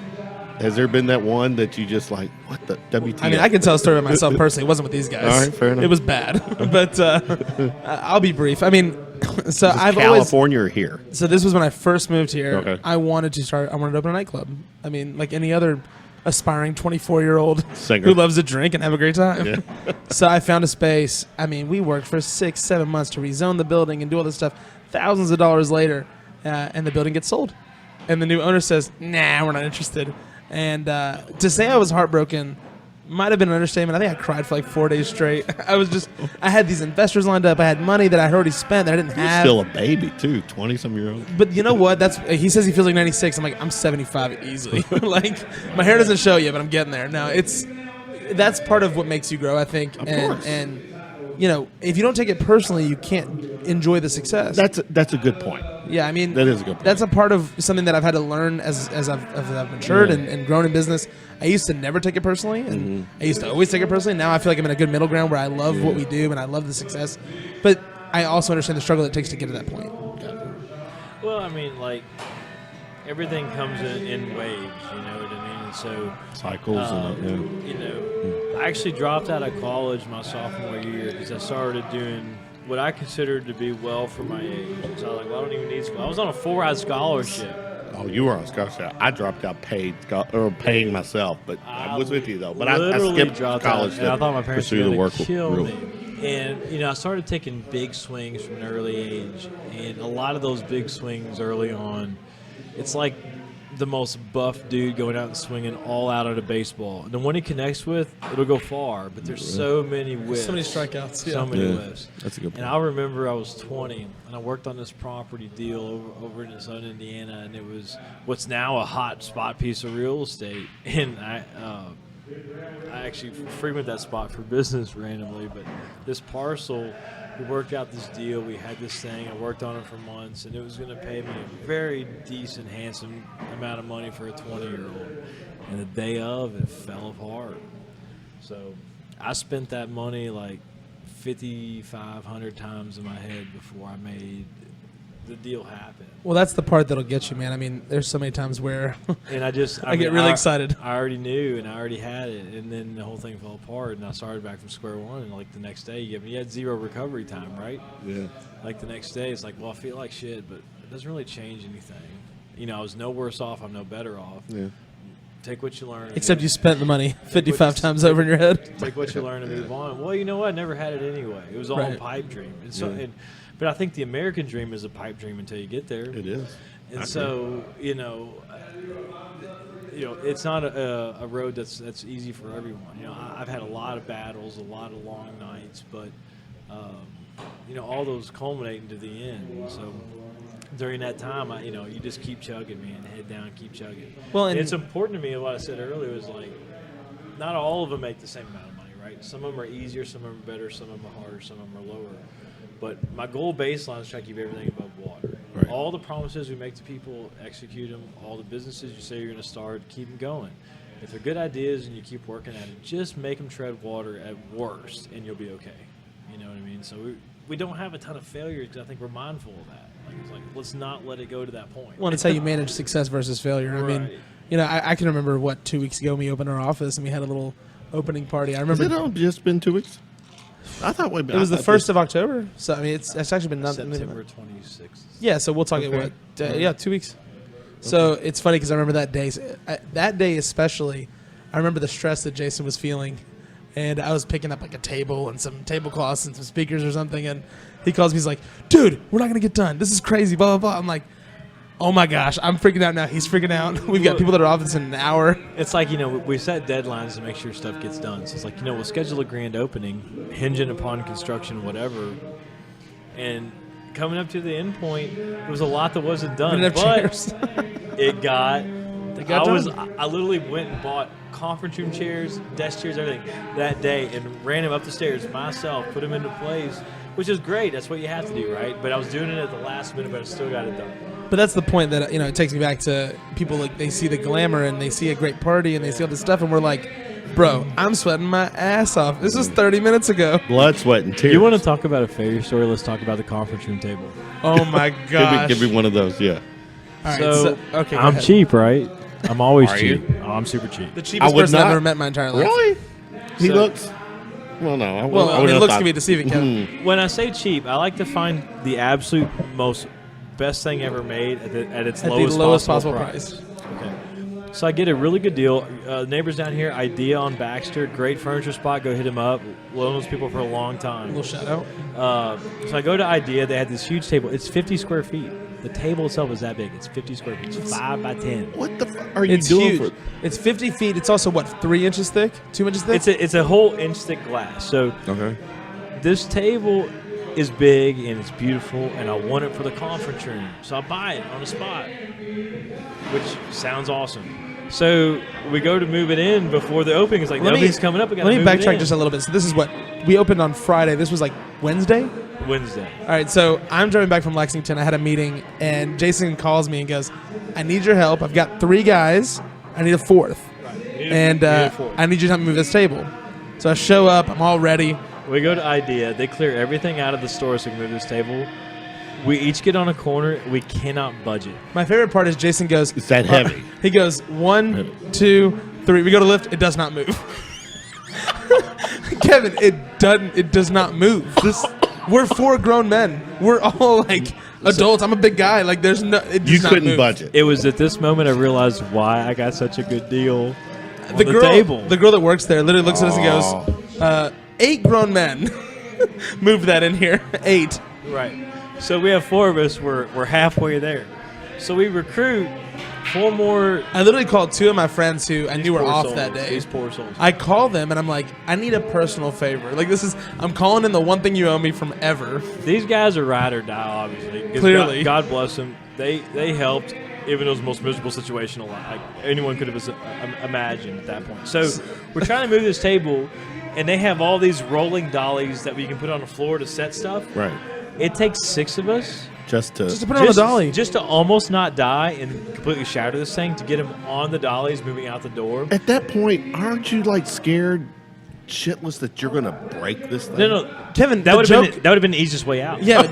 has there been that one that you just like, what the WTF? I mean, I can tell a story about myself personally. It wasn't with these guys. All right, fair enough. It was bad. But I'll be brief. I mean, so I've California or here? So this was when I first moved here. Okay. I wanted to open a nightclub. I mean, like any other aspiring 24-year-old Singer. who loves to drink and have a great time. Yeah. So I found a space. I mean, we worked for 6-7 months to rezone the building and do all this stuff. Thousands of dollars later, and the building gets sold. And the new owner says, nah, we're not interested. And to say I was heartbroken might have been an understatement. I think I cried for like 4 days straight. I had these investors lined up. I had money that I had already spent that I didn't have. Still a baby, too, 20-some-year-old. But you know what? He says he feels like 96. I'm like, I'm 75 easily. Like, my hair doesn't show yet, but I'm getting there. No, that's part of what makes you grow, I think. Of course. And you know, if you don't take it personally, you can't enjoy the success. That's a good point. Yeah, I mean, that is a good point. That's a part of something that I've had to learn as I've matured and grown in business. I used to never take it personally, and I used to always take it personally. Now I feel like I'm in a good middle ground where I love what we do and I love the success, but I also understand the struggle it takes to get to that point. Well, I mean, like, everything comes in waves, you know what I mean? And so cycles you know, I actually dropped out of college my sophomore year because I started doing what I considered to be well for my age. So I was like, well, I don't even need school. I was on a 4-hour scholarship. Oh, you were on scholarship. I dropped out paying myself, but I was with you though. But I skipped college and I thought my parents were pursue the going work. to kill me. And, you know, I started taking big swings from an early age. And a lot of those big swings early on, it's like the most buff dude going out and swinging all out at a baseball. And the one he connects with, it'll go far. But there's so many whiffs. So many strikeouts. So many whiffs. That's a good point. And I remember I was 20, and I worked on this property deal over in Southern Indiana, and it was what's now a hot spot piece of real estate. And I actually frequent that spot for business randomly, but this parcel, we worked out this deal. We had this thing. I worked on it for months, and it was going to pay me a very decent, handsome amount of money for a 20-year-old. And the day of, it fell apart. So I spent that money like 5,500 times in my head before I made the deal happen. Well, that's the part that'll get you, man. I mean, there's so many times where and I get really excited. I already knew, and I already had it, and then the whole thing fell apart, and I started back from square one. And like the next day, you had zero recovery time, right? Yeah. Like the next day, it's like, well, I feel like shit, but it doesn't really change anything. You know, I was no worse off. I'm no better off. Yeah. Take what you learn. Except you spent the money 55 times over in your head. Take what you learn and move on. Well, you know what? I never had it anyway. It was all a pipe dream. And so, but I think the American dream is a pipe dream until you get there. It is. And so, you know, it's not a road that's easy for everyone. You know, I've had a lot of battles, a lot of long nights, but you know, all those culminate into the end. So during that time, you just keep chugging, man, head down, keep chugging. Well, and it's important to me. What I said earlier was like, not all of them make the same amount of money, right? Some of them are easier, some of them are better, some of them are harder, some of them are lower. But my goal baseline is try to keep everything above water. Right. All the promises we make to people, execute them. All the businesses you say you're going to start, keep them going. If they're good ideas and you keep working at it, just make them tread water at worst, and you'll be okay. You know what I mean? So we don't have a ton of failures because I think we're mindful of that. Like, it's like, let's not let it go to that point. Well, it's how you manage success versus failure. I mean, Right. you know, I can remember 2 weeks ago we opened our office and we had a little opening party. I Has remember it all just been 2 weeks? I thought it was the 1st of October. So I mean, it's actually been nothing. September 26th. Yeah, so we'll talk Okay. at 2 weeks. So it's funny because I remember that day especially. I remember the stress that Jason was feeling, and I was picking up like a table and some tablecloths and some speakers or something, and he calls me. He's like, "Dude, we're not gonna get done. This is crazy." Blah blah blah. I'm like, "Oh my gosh, I'm freaking out now." He's freaking out. We've got people that are off this in an hour. It's like, we set deadlines to make sure stuff gets done. So it's like, we'll schedule a grand opening, hinging upon construction, whatever. And coming up to the end point, there was a lot that wasn't done. We didn't have But chairs. it got. got I literally went and bought conference room chairs, desk chairs, everything that day, and ran them up the stairs myself, put them into place, which is great. That's what you have to do, right? But I was doing it at the last minute, but I still got it done. But that's the point that it takes me back to people, like they see the glamour and they see a great party and they see all this stuff and we're like, bro, I'm sweating my ass off. This was 30 minutes ago. Blood, sweat, and tears. You want to talk about a failure story? Let's talk about the conference room table. Oh my gosh. Give me one of those, yeah. All right, So, okay, go I'm ahead. cheap, right? I'm always Are cheap. you? Oh, I'm super cheap. The cheapest would person I've not- ever met in my entire life. Really? He So- looks. Well, no. Well, I mean, looks can be deceiving, Kevin. When I say cheap, I like to find the absolute most best thing ever made at its At the lowest, lowest possible possible price. price. Okay. So I get a really good deal. Neighbors down here, Idea on Baxter, great furniture spot. Go hit them up. Loan those people for a long A time. little shout out. So I go to Idea. They had this huge table. It's 50 square feet. The table itself is that big. It's 50 square feet. It's 5 by 10. What the fuck are you It's doing huge. It's 50 feet. It's also, 3 inches thick? 2 inches thick? It's a whole inch thick glass. So Okay. this table is big and it's beautiful, and I want it for the conference room. So I buy it on the spot, which sounds awesome. So we go to move it in before the opening. It's like, the opening's coming up. We gotta Let me move it backtrack in. just a little bit. So this is what we opened on Friday. This was like Wednesday. Wednesday. All right, so I'm driving back from Lexington. I had a meeting, and Jason calls me and goes, "I need your help. I've got 3 guys. I need a 4th, and I need you to help me move this table." So I show up. I'm all ready. We go to Idea. They clear everything out of the store so we can move this table. We each get on a corner. We cannot budget. My favorite part is Jason goes, It's that heavy. He goes, 1, 2, 3. We go to lift. It does not move. Kevin, it does not move. We're 4 grown men. We're all like adults. I'm a big guy. Like there's no. It does You not couldn't move. budget. It was at this moment I realized why I got such a good deal on The the girl, table. the girl that works there, literally looks at us and goes, 8 grown men moved that in here. 8. Right. So we have 4 of us. We're halfway there. So we recruit 4 more. I literally called 2 of my friends who I knew were poor off souls. that day. These poor souls. I call them and I'm like, I need a personal favor. Like I'm calling in the one thing you owe me from ever. These guys are ride or die, obviously. 'Cause Clearly. God bless them. They helped, even in those most miserable situation like anyone could have imagined at that point. So we're trying to move this table, and they have all these rolling dollies that we can put on the floor to set stuff. Right. It takes 6 of us Just to Just to put it on the dolly. just to almost not die and completely shatter this thing, to get them on the dollies moving out the door. at that point, aren't you like scared shitless that you're gonna break this thing? No, Kevin, that the would joke. have been the easiest way out. Yeah,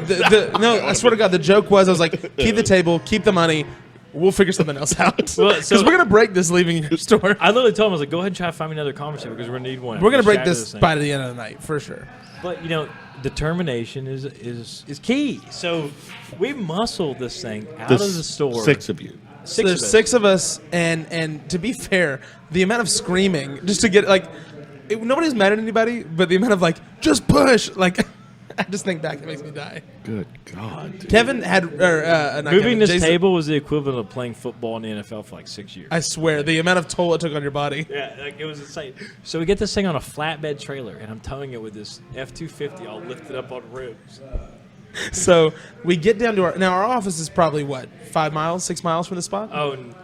no, I swear to God, the joke was I was like, keep the table, keep the money. We'll figure something else out. Because Well, so- we're going to break this leaving your store. I literally told him, I was like, go ahead and try to find me another conference table because we're gonna need one. We're going to break Shatter this thing. by the end of the night, for sure. But determination is key. So we muscled this thing out of the store. 6 of you. So there's 6 of us, and to be fair, the amount of screaming just to get nobody's mad at anybody, but the amount of just push, I just think back, it makes me die. Good God. dude. Kevin had not Moving Kevin, this Jason, table was the equivalent of playing football in the NFL for 6 years. I swear, the amount of toll it took on your body. Yeah, it was insane. So we get this thing on a flatbed trailer, and I'm towing it with this F-250 all lifted up on ribs. So we get down to our office is probably 5 miles, 6 miles from the spot. Oh, and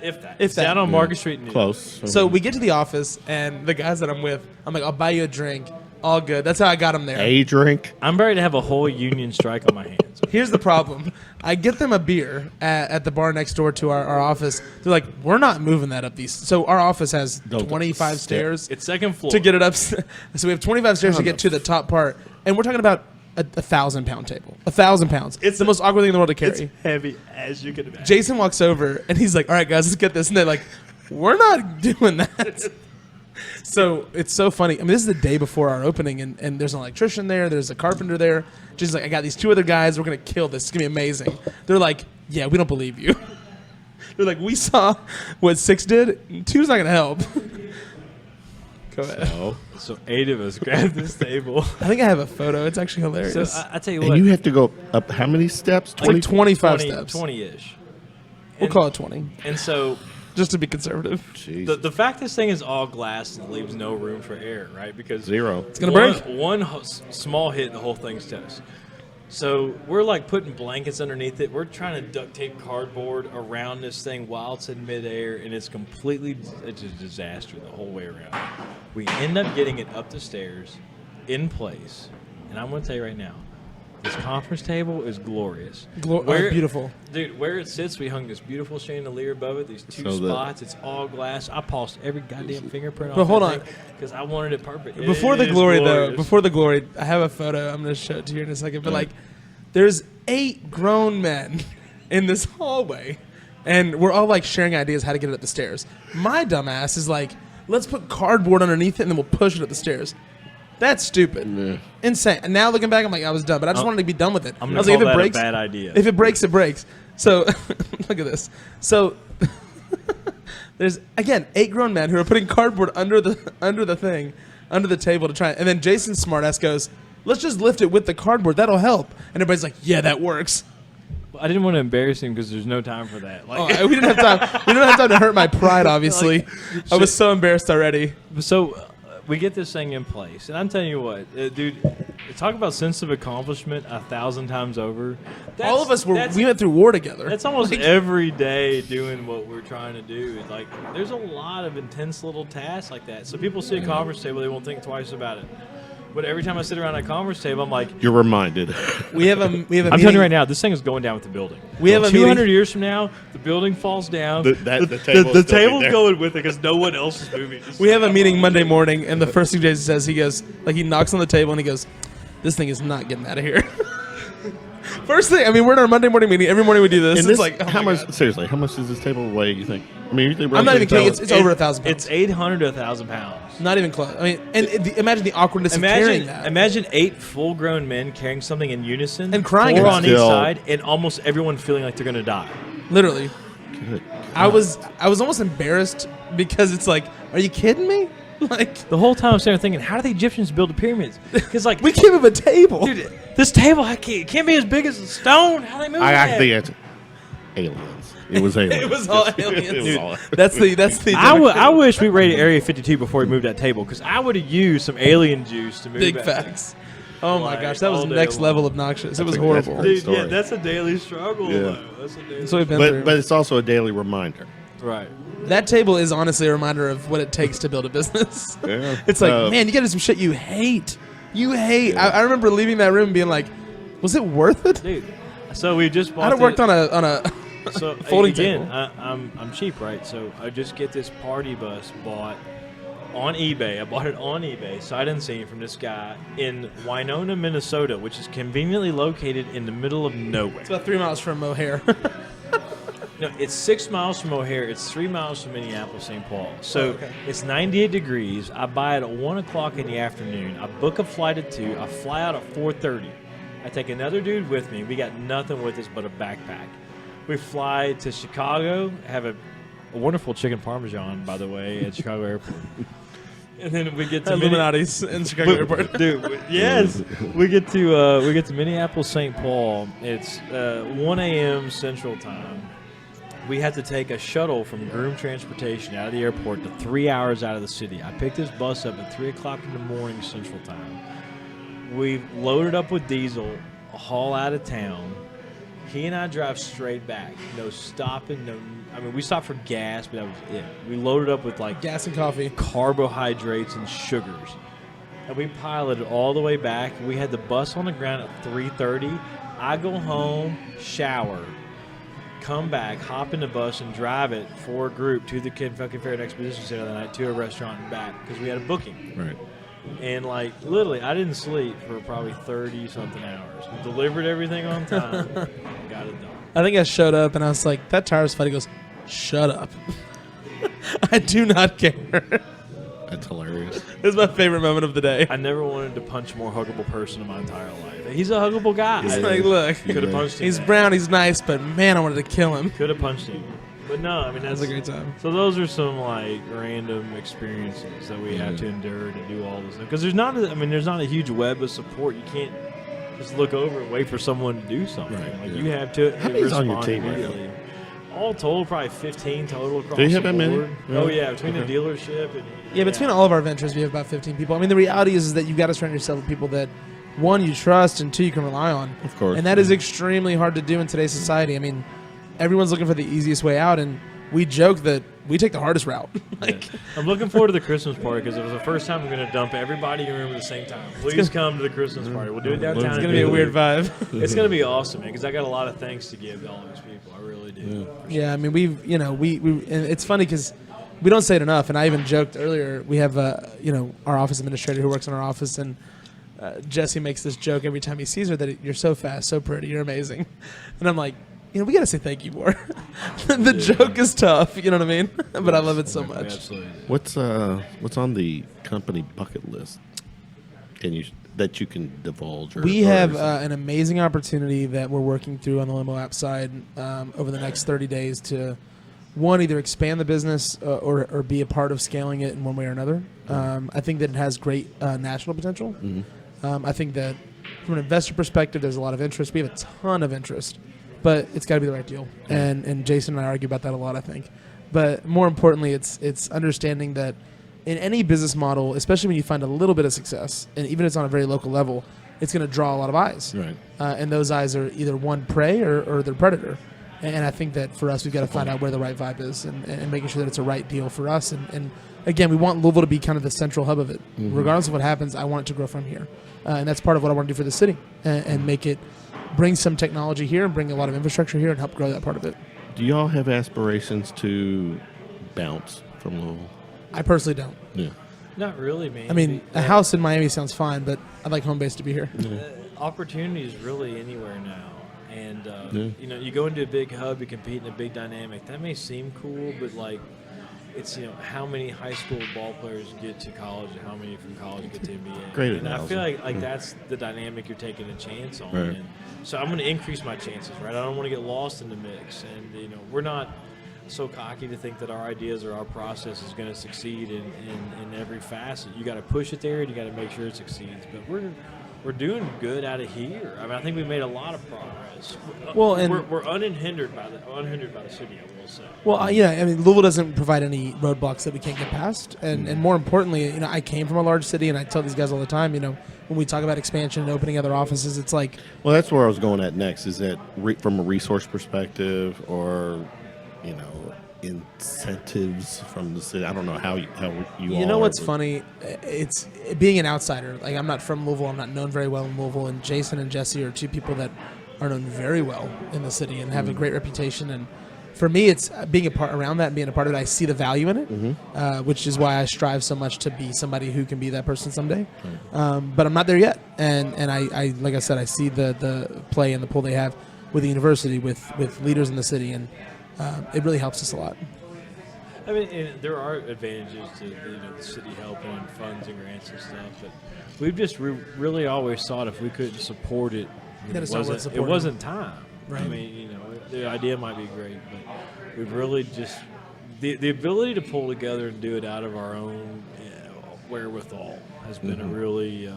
if that. If It's that. down on Market Street. in New York. Close. So we get to the office, and the guys that I'm with, I'm like, I'll buy you a drink, All good. That's how I got them there. A drink. I'm ready to have a whole union strike on my hands. Here's the problem. I get them a beer at the bar next door to our office. They're like, we're not moving that up these. So our office has 25 stairs It's second floor. to get it up. So we have 25 stairs to get to the top part. And we're talking about a 1,000-pound table. 1,000 pounds. It's the most awkward thing in the world to carry. It's heavy as you can imagine. Jason walks over and he's like, all right, guys, let's get this. And they're like, we're not doing that. So it's so funny. I mean, this is the day before our opening, and there's an electrician there. There's a carpenter there. Jason's like, I got these 2 other guys. We're going to kill this. It's going to be amazing. They're like, yeah, we don't believe you. They're like, we saw what 6 did. 2's not going to help. Go ahead. So 8 of us grabbed this table. I think I have a photo. It's actually hilarious. So I tell you And what. you have to go up how many steps? Like 25 steps. 20-ish. We'll call it 20, And so just to be conservative. Jeez. the fact this thing is all glass and leaves no room for air, right? Because 0. It's going to break. One small hit, the whole thing's toast. So we're like putting blankets underneath it. We're trying to duct tape cardboard around this thing while it's in midair, and it's a disaster the whole way around. We end up getting it up the stairs, in place, and I'm going to tell you right now, this conference table is glorious. Beautiful. Dude, where it sits, we hung this beautiful chandelier above it. These 2 spots. It's all glass. I polished every goddamn fingerprint off. But hold on. Because I wanted it perfect. Before the glory, though, before the glory, I have a photo. I'm going to show it to you in a second. But, like, there's 8 grown men in this hallway, and we're all, like, sharing ideas how to get it up the stairs. My dumbass is like, let's put cardboard underneath it, and then we'll push it up the stairs. That's stupid. Yeah. Insane. And now looking back, I'm like, I was done. But I just wanted to be done with it. I'm I going was to like, call if it that breaks, a bad idea. If it breaks, it breaks. So, look at this. So, there's, again, 8 grown men who are putting cardboard under the table to try. And then Jason Smartass goes, let's just lift it with the cardboard. That'll help. And everybody's like, yeah, that works. I didn't want to embarrass him because there's no time for that. We didn't have time. We didn't have time to hurt my pride, obviously. I was so embarrassed already. So we get this thing in place, and I'm telling you what, dude, talk about sense of accomplishment 1,000 times over. All of us we went through war together. That's almost every day doing what we're trying to do. Like, there's a lot of intense little tasks like that. So people see a conference table, they won't think twice about it. But every time I sit around a conference table, I'm like, You're reminded. We have a I'm meeting. telling you right now, this thing is going down with the building. We have a 200 meeting. years from now, the building falls down. The The table's going with it because no one else is moving. We have a meeting Monday morning, and the first thing Jason says, he goes, like, he knocks on the table and he goes, this thing is not getting out of here. First thing, I mean, we're in our Monday morning meeting. Every morning we do this. And It's this, like, oh how my much? God. Seriously, how much does this table weigh? You think? I mean, usually I'm not even kidding. It's over 1,000 pounds. It's 800 to 1,000 pounds. Not even close. I mean, and imagine the awkwardness of carrying that. Imagine 8 full-grown men carrying something in unison And crying 4 about on it. each Still- side, and almost everyone feeling like they're going to die. Literally. Good. I was almost embarrassed because it's like, are you kidding me? Like, The whole time I'm sitting there thinking, how do the Egyptians build the pyramids? Because, like, we gave him a table. dude, this table can't be as big as a stone. How do they move I that? got the answer. Aliens. It was aliens. It was all It aliens. was all- That's the. I wish we raided Area 52 before we moved that table, because I would have used some alien juice to move Big that. facts. Oh my Like, gosh, that was all day next long. level obnoxious. It was That's horrible. great. Dude, story. yeah, that's a daily struggle. Yeah. Though. That's a daily That's what we've been through. But it's also a daily reminder. Right. That table is honestly a reminder of what it takes to build a business. Yeah. It's like, man, you got to do some shit you hate. You hate. Yeah. I remember leaving that room and being like, was it worth it? Dude, so we just bought I'd have worked on a so folding again, table. I'm cheap, right? So I just get this party bus bought on eBay. I bought it on eBay, sight unseen, from this guy in Winona, Minnesota, which is conveniently located in the middle of nowhere. It's about 3 miles from O'Hare. No, it's 6 miles from O'Hare. It's 3 miles from Minneapolis, St. Paul. So okay. it's 98 degrees. I buy it at 1 o'clock in the afternoon. I book a flight at 2. I fly out at 4:30. I take another dude with me. We got nothing with us but a backpack. We fly to Chicago, have a wonderful chicken parmesan, by the way, at Chicago Airport. And then we get to Illuminati's in Chicago Airport. Dude, yes, we get to Minneapolis, St. Paul. It's 1 a.m. Central Time. We had to take a shuttle from Groom Transportation out of the airport to 3 hours out of the city. I picked this bus up at 3 o'clock in the morning Central Time. We loaded up with diesel, haul out of town. He and I drive straight back. No stopping, we stopped for gas, but that was it. We loaded up with like Gas and coffee. carbohydrates and sugars. and we piloted all the way back. We had the bus on the ground at 3:30. I go home, shower, come back, hop in the bus, and drive it for a group to the Kentucky Fair and Exposition Center that night to a restaurant and back because we had a booking. Right. And, like, literally, I didn't sleep for probably 30-something hours. We delivered everything on time, got it done. I think I showed up and I was like, that tire's fight. He goes, shut up. I do not care. That's hilarious. It's my favorite moment of the day. I never wanted to punch a more huggable person in my entire life. He's a huggable guy. He's like, look, Could have punched him. he's brown, he's nice, but man, I wanted to kill him. Could have punched him. But no, I mean, That's a great time. So those are some, like, random experiences that we have to endure to do all this. Because there's not a huge web of support. You can't just look over and wait for someone to do something. Right, Like, yeah. you have to How many's on your respond team right immediately. All told, probably 15 total across Do you the have that many? board. Yeah. Oh, yeah, between Okay. the dealership and... Yeah, between all of our ventures, we have about 15 people. I mean, the reality is that you got to surround yourself with people that, one, you trust, and two, you can rely on. Of course. And that is extremely hard to do in today's society. I mean, everyone's looking for the easiest way out, and we joke that we take the hardest route. Like, Yeah. I'm looking forward to the Christmas party because it was the first time we're going to dump everybody in a room at the same time. Please come to the Christmas party. We'll do it downtown. it's in going to be a Italy. weird vibe. It's going to be awesome, man, because I got a lot of thanks to give to all those people. I really do. Yeah, I mean, and it's funny because we don't say it enough. And I even joked earlier. We have, our office administrator who works in our office, and Jesse makes this joke every time he sees her that you're so fast, so pretty, you're amazing. And I'm like, we got to say thank you more. The joke is tough, you know what I mean? But I love it so We much. absolutely do. What's on the company bucket list? That you can divulge? We have an amazing opportunity that we're working through on the Limo App side over the next 30 days to, one, either expand the business or be a part of scaling it in one way or another. I think that it has great national potential. I think that from an investor perspective, there's a lot of interest. We have a ton of interest, but it's got to be the right deal. And Jason and I argue about that a lot, I think. But more importantly, it's understanding that in any business model, especially when you find a little bit of success, and even if it's on a very local level, it's going to draw a lot of eyes. Right. And those eyes are either one, prey or they're predator. And I think that for us, we've got to find out where the right vibe is and making sure that it's a right deal for us. And again, we want Louisville to be kind of the central hub of it. Regardless of what happens, I want it to grow from here. And that's part of what I want to do for the city and make it bring some technology here and bring a lot of infrastructure here and help grow that part of it. Do y'all have aspirations to bounce from Louisville? I personally don't. Yeah. Not really, man. I mean, a house in Miami sounds fine, but I'd like home base to be here. Opportunity is really anywhere now. And, you go into a big hub, you compete in a big dynamic. That may seem cool, but, like, it's, how many high school ball players get to college and how many from college get to NBA. Great And I analogy. feel like that's the dynamic you're taking a chance on. Right. And so I'm going to increase my chances, right? I don't want to get lost in the mix. And, we're not so cocky to think that our ideas or our process is going to succeed in every facet. You got to push it there and you got to make sure it succeeds. But we're doing good out of here. I mean, I think we made a lot of progress. Well, and we're unhindered by the city, I will say. Well, I mean, Louisville doesn't provide any roadblocks that we can't get past, and more importantly, I came from a large city, and I tell these guys all the time, when we talk about expansion and opening other offices, it's like, Well, that's where I was going at next. Is that from a resource perspective, or incentives from the city? I don't know how you you know what's funny? It's being an outsider. Like, I'm not from Louisville. I'm not known very well in Louisville, and Jason and Jesse are two people that are known very well in the city and have a great reputation. And for me, it's being around that and being a part of it. I see the value in it, which is why I strive so much to be somebody who can be that person someday. But I'm not there yet. And I like I said, I see the play and the pull they have with the university, with leaders in the city, and it really helps us a lot. I mean, and there are advantages to the city helping and funds and grants and stuff, but we've just really always thought if we couldn't support it, it wasn't time. Right. I mean, the idea might be great, but we've really just the ability to pull together and do it out of our own wherewithal has been a really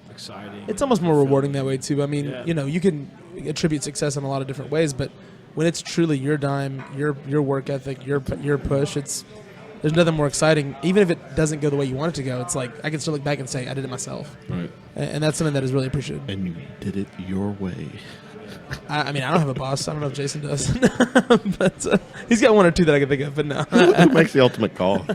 exciting. It's almost more rewarding that way too. I mean, Yeah. you can attribute success in a lot of different ways, but when it's truly your dime, your work ethic, your push, there's nothing more exciting. Even if it doesn't go the way you want it to go, it's like I can still look back and say I did it myself. Right. And that's something that is really appreciated. And you did it your way. I mean, I don't have a boss. I don't know if Jason does, but he's got one or two that I can think of. But no, Who makes the ultimate call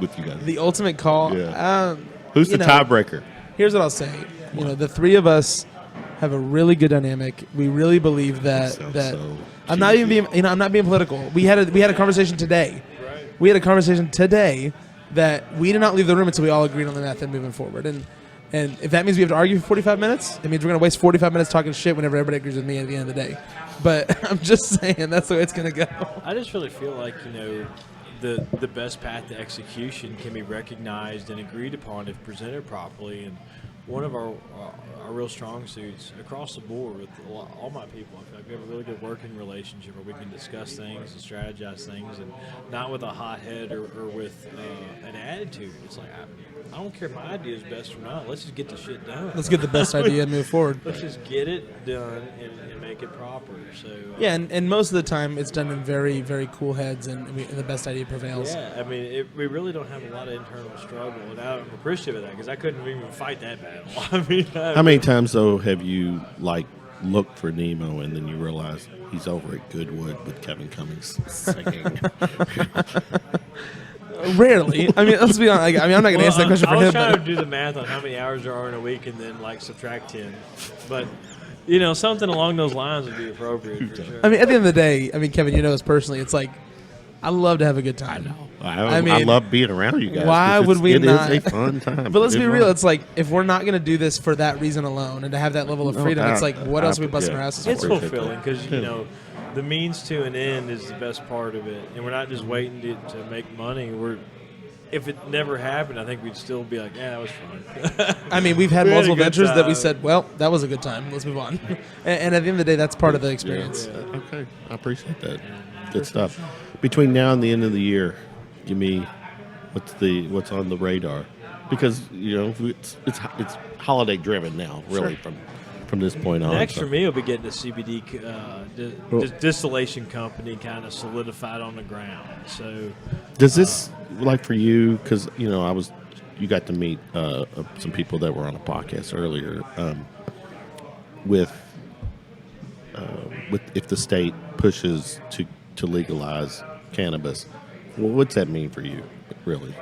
with you guys? the ultimate call. Yeah. Who's the know, tiebreaker? Here's what I'll say. You know, the three of us have a really good dynamic. We really believe that So I'm not even being, I'm not being political. We had a conversation today. Right. We had a conversation today that we did not leave the room until we all agreed on the method moving forward. And if that means we have to argue for 45 minutes, it means we're going to waste 45 minutes talking shit whenever everybody agrees with me at the end of the day. But I'm just saying that's the way it's going to go. I just really feel like, the best path to execution can be recognized and agreed upon if presented properly. And one of our real strong suits across the board with all my people, I feel like we have a really good working relationship where we can discuss things and strategize things, and not with a hot head or with an attitude. It's like, I don't care if my idea is best or not. Let's just get the shit done. Let's get the best idea and move forward. Let's just get it done and make it proper. So Yeah, and most of the time it's done in very, very cool heads, and the best idea prevails. yeah, I mean, we really don't have a lot of internal struggle, and I'm appreciative of that because I couldn't even fight that battle. I mean, How many times though have you looked for Neemo and then you realize he's over at Goodwood with Kevin Cummings singing? Rarely. I mean, let's be honest. I'm not going to answer that question for I was him. trying But to do the math on how many hours there are in a week and then subtract 10, but something along those lines would be appropriate for sure. I mean, at the end of the day, Kevin, you know us personally. It's like I love to have a good time. I mean, love being around you guys. why 'cause would we not? It is a fun time. But let's be It's real. fun. It's like if we're not going to do this for that reason alone, and to have that level of freedom, it's like what else are we busting our asses It's for? appreciate fulfilling that. because the means to an end is the best part of it, and we're not just waiting to make money. If it never happened, I think we'd still be like, yeah, that was fun. I mean, we've had We had a multiple good ventures that we time. said, well, that was a good time. Let's move on. And at the end of the day, that's part of the experience. Yeah. Okay, I appreciate that. Good stuff. Between now and the end of the year, give me what's on the radar, because it's holiday driven now, really from this point on. Next so. for me will be getting a CBD distillation company kind of solidified on the ground. So Does this for you? Because you got to meet some people that were on a podcast earlier. With if the state pushes to legalize cannabis, what's that mean for you, really?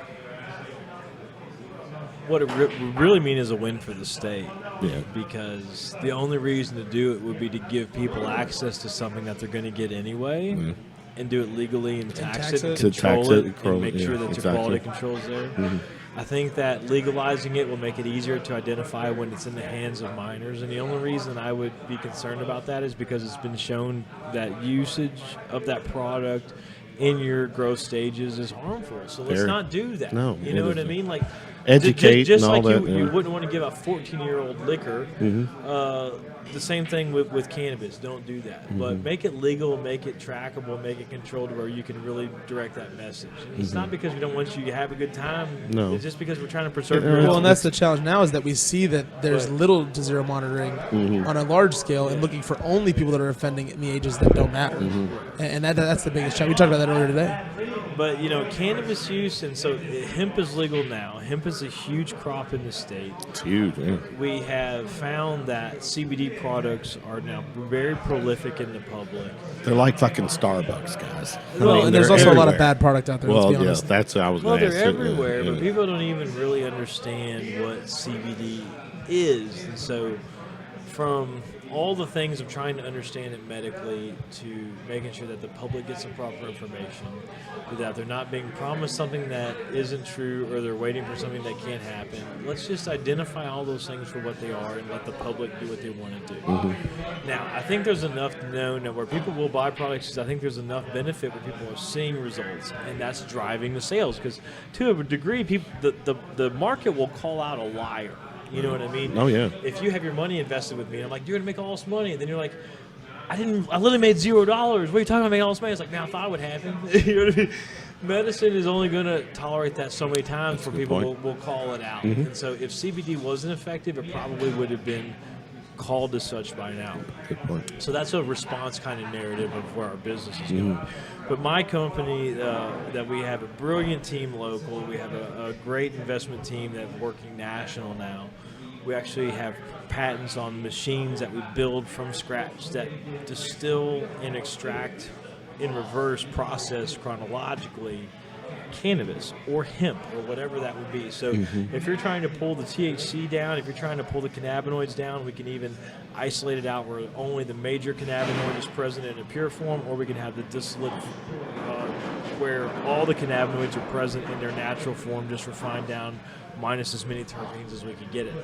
what it would really mean is a win for the state. Yeah. Because the only reason to do it would be to give people access to something that they're going to get anyway. Yeah. And do it legally and tax it, and To tax control it, it, control and make it, sure yeah, that exactly. your quality control's there. Mhm. I think that legalizing it will make it easier to identify when it's in the hands of minors. And the only reason I would be concerned about that is because it's been shown that usage of that product in your growth stages is harmful. So let's Very. not do that. No, you it know what I isn't. mean? Like Educate just and all like that, you yeah. wouldn't want to give a 14-year-old liquor. Mm-hmm. The same thing with cannabis. Don't do that. But make it legal, make it trackable, make it controlled where you can really direct that message. And it's not because we don't want you to have a good time. No. It's just because we're trying to preserve Yeah, your Well, health. and that's the challenge now is that we see that there's Right. little to zero monitoring on a large scale and looking for only people that are offending in the ages that don't matter. And that's the biggest challenge. We talked about that earlier today. But, cannabis use, and so hemp is legal now. Hemp is a huge crop in the state. It's huge. Yeah. We have found that CBD products are now very prolific in the public. They're like fucking Starbucks, guys. Well, and there's they're also a lot of everywhere. bad product out there. Well, let's be yeah, honest. that's what I was Well, going to they're ask. you. everywhere, Yeah. but people don't even really understand what CBD is. And so from all the things of trying to understand it medically to making sure that the public gets the proper information, that they're not being promised something that isn't true or they're waiting for something that can't happen. Let's just identify all those things for what they are and let the public do what they want to do. Now, I think there's enough known that where people will buy products is I think there's enough benefit where people are seeing results, and that's driving the sales. Because to a degree, people the market will call out a liar. You know what I mean? Oh, yeah. If you have your money invested with me, and I'm like, you're gonna make all this money, and then you're like, I literally made $0. What are you talking about making all this money? It's like, man, I thought it would happen. You know what I mean? Medicine is only gonna tolerate that so many times That's a for good people point. will call it out. And so if CBD wasn't effective, it probably would have been called as such by now. Good point. So that's a response kind of narrative of where our business is going. But my company, that we have a brilliant team local, we have a great investment team that's working national now. We actually have patents on machines that we build from scratch that distill and extract in reverse process chronologically cannabis or hemp or whatever that would be. So if you're trying to pull the THC down, if you're trying to pull the cannabinoids down, we can even isolate it out where only the major cannabinoid is present in a pure form, or we can have the distillate where all the cannabinoids are present in their natural form, just refined down minus as many terpenes as we could get it.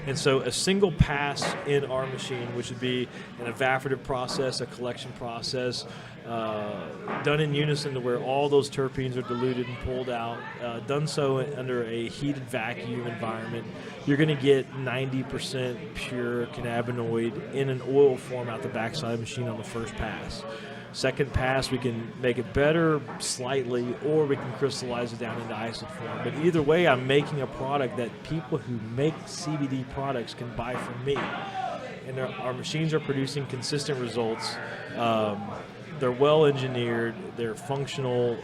And so a single pass in our machine, which would be an evaporative process, a collection process, done in unison to where all those terpenes are diluted and pulled out, done so under a heated vacuum environment, you're going to get 90% pure cannabinoid in an oil form out the backside of the machine on the first pass. Second pass, we can make it better slightly, or we can crystallize it down into isolate form. But either way, I'm making a product that people who make CBD products can buy from me. And our machines are producing consistent results. They're well engineered. They're functional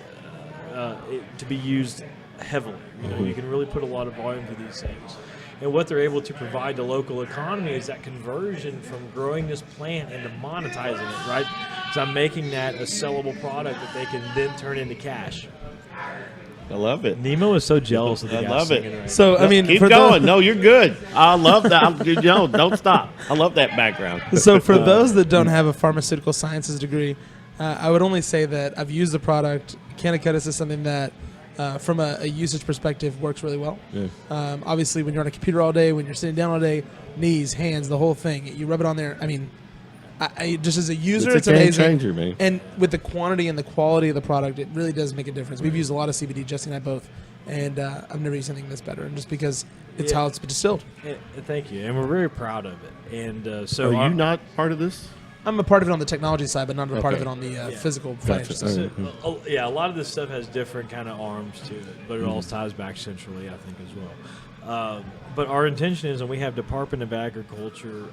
to be used heavily. You can really put a lot of volume to these things. And what they're able to provide the local economy is that conversion from growing this plant into monetizing it, right? So I'm making that a sellable product that they can then turn into cash. I love it. Neemo is so jealous of the I guy love it. singing right So I mean, Keep for going. No, you're good. I love that. Don't stop. I love that background. So for those that don't have a pharmaceutical sciences degree, I would only say that I've used the product. Canacutis is something that, from a usage perspective, works really well. Yeah. Obviously, when you're on a computer all day, when you're sitting down all day, knees, hands, the whole thing, you rub it on there. I mean, I just as a user, it's a game amazing. changer, man. And with the quantity and the quality of the product, it really does make a difference. We've used a lot of CBD, Jesse and I both, and I've never used anything this better. And just because it's how it's distilled. Thank you, and we're very proud of it. And so, are you not part of this? I'm a part of it on the technology side, but not a part of it on the physical financial side. So, a lot of this stuff has different kind of arms to it, but it all ties back centrally, I think, as well. But our intention is, and we have Department of Agriculture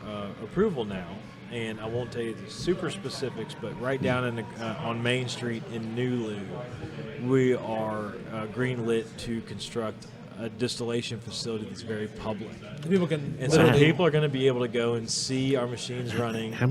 approval now, and I won't tell you the super specifics, but right down in on Main Street in Nulu, we are green-lit to construct a distillation facility that's very public. People can, and so people are going to be able to go and see our machines running. How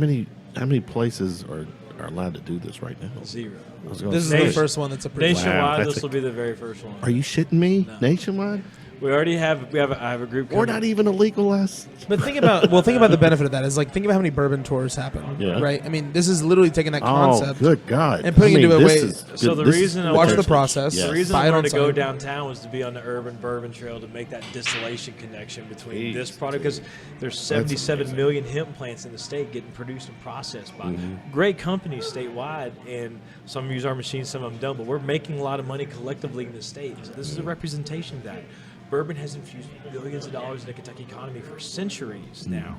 many places are allowed to do this right now? 0. This is the first one that's approved. Nationwide, this will be the very first one. Are you shitting me? No. Nationwide? We already have. I have a group. Or not even a legal last. But think about the benefit of that is think about how many bourbon tours happen, right? I mean, this is literally taking that concept, good God, and putting it into a way. So the reason I watch wanted the process. The reason I wanted to go downtown was to be on the urban bourbon trail to make that distillation connection between this product, because there's 77 million hemp plants in the state getting produced and processed by great companies statewide, and some use our machines, some of them don't. But we're making a lot of money collectively in the state. So this is a representation of that. Bourbon has infused billions of dollars in the Kentucky economy for centuries now,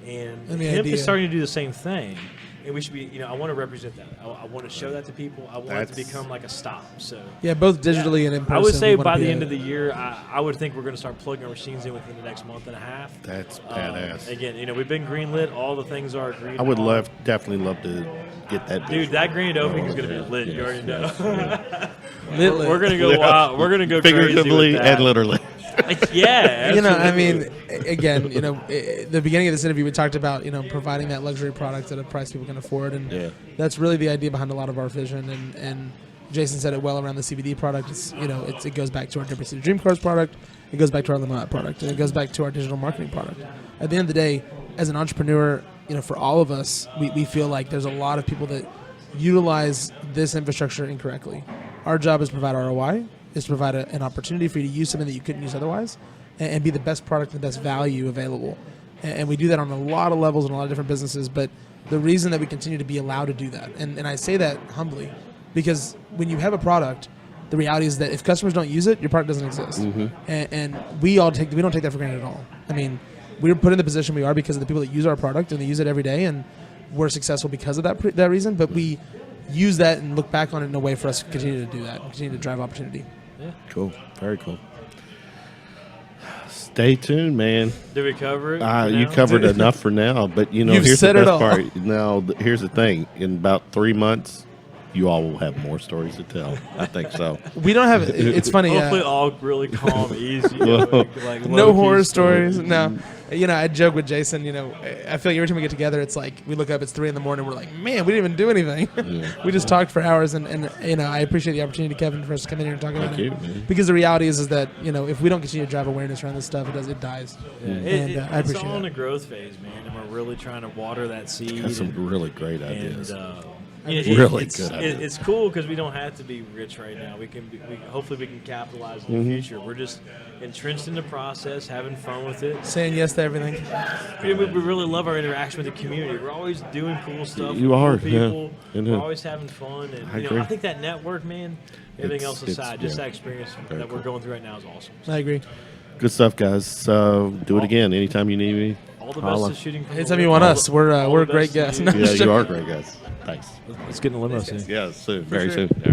and hemp is starting to do the same thing. And we should be, I want to represent that. I want to show that to people. I want it to become like a stop. So both digitally and in person. I would say by the end of the year, I would think we're going to start plugging our machines in within the next month and a half. That's badass. Again, we've been greenlit. All the things are green. I would definitely love to get that. Dude, that green opening is going to be lit. You already know. Lit. We're going to go wild. We're going to go figuratively crazy with that. and literally. Yeah, I mean, again, the beginning of this interview, we talked about providing that luxury product at a price people can afford, and that's really the idea behind a lot of our vision. And Jason said it well around the CBD product. It goes back to our Different City Dream Cars product. It goes back to our Limo App product, and it goes back to our digital marketing product. At the end of the day, as an entrepreneur, for all of us, we feel like there's a lot of people that utilize this infrastructure incorrectly. Our job is to provide ROI. Is to provide an opportunity for you to use something that you couldn't use otherwise, and be the best product and the best value available. And we do that on a lot of levels in a lot of different businesses. But the reason that we continue to be allowed to do that, and I say that humbly, because when you have a product, the reality is that if customers don't use it, your product doesn't exist. And we don't take that for granted at all. I mean, we're put in the position we are because of the people that use our product, and they use it every day, and we're successful because of that reason. But we use that and look back on it in a way for us to continue to do that, continue to drive opportunity. Yeah. Cool. Very cool. Stay tuned, man. Did we cover it? You covered enough for now, but You've here's said the it best all. part. Now, here's the thing. In about 3 months, you all will have more stories to tell. I think so. We don't have. It's funny. Hopefully, all really calm, easy. Like No low-key horror stories. No. I joke with Jason. I feel like every time we get together, it's like we look up. It's 3 a.m. We're like, man, we didn't even do anything. We just talked for hours, and I appreciate the opportunity, Kevin, for us to come in here and talk about it. Because the reality is that if we don't continue to drive awareness around this stuff, it dies. Yeah. And I It's appreciate all in it. a growth phase, man, and we're really trying to water that seed. Got some really great ideas. Really good ideas. It's cool because we don't have to be rich right now. Hopefully we can capitalize in the future. We're just entrenched in the process, having fun with it. Saying yes to everything. We really love our interaction with the community. We're always doing cool stuff. You with are, cool people. yeah. We're always having fun, and I agree. I think that network, man. Everything else aside, just yeah. that experience that we're going through right now is awesome. I agree. Good stuff, guys. Do it again anytime you need me. All the Holla. best to shooting. Anytime you want us, we're all a the great best to guest. you. No, Yeah, you are great guys. Thanks. Let's get in the limo soon. Yeah, soon. Very sure. soon. All right.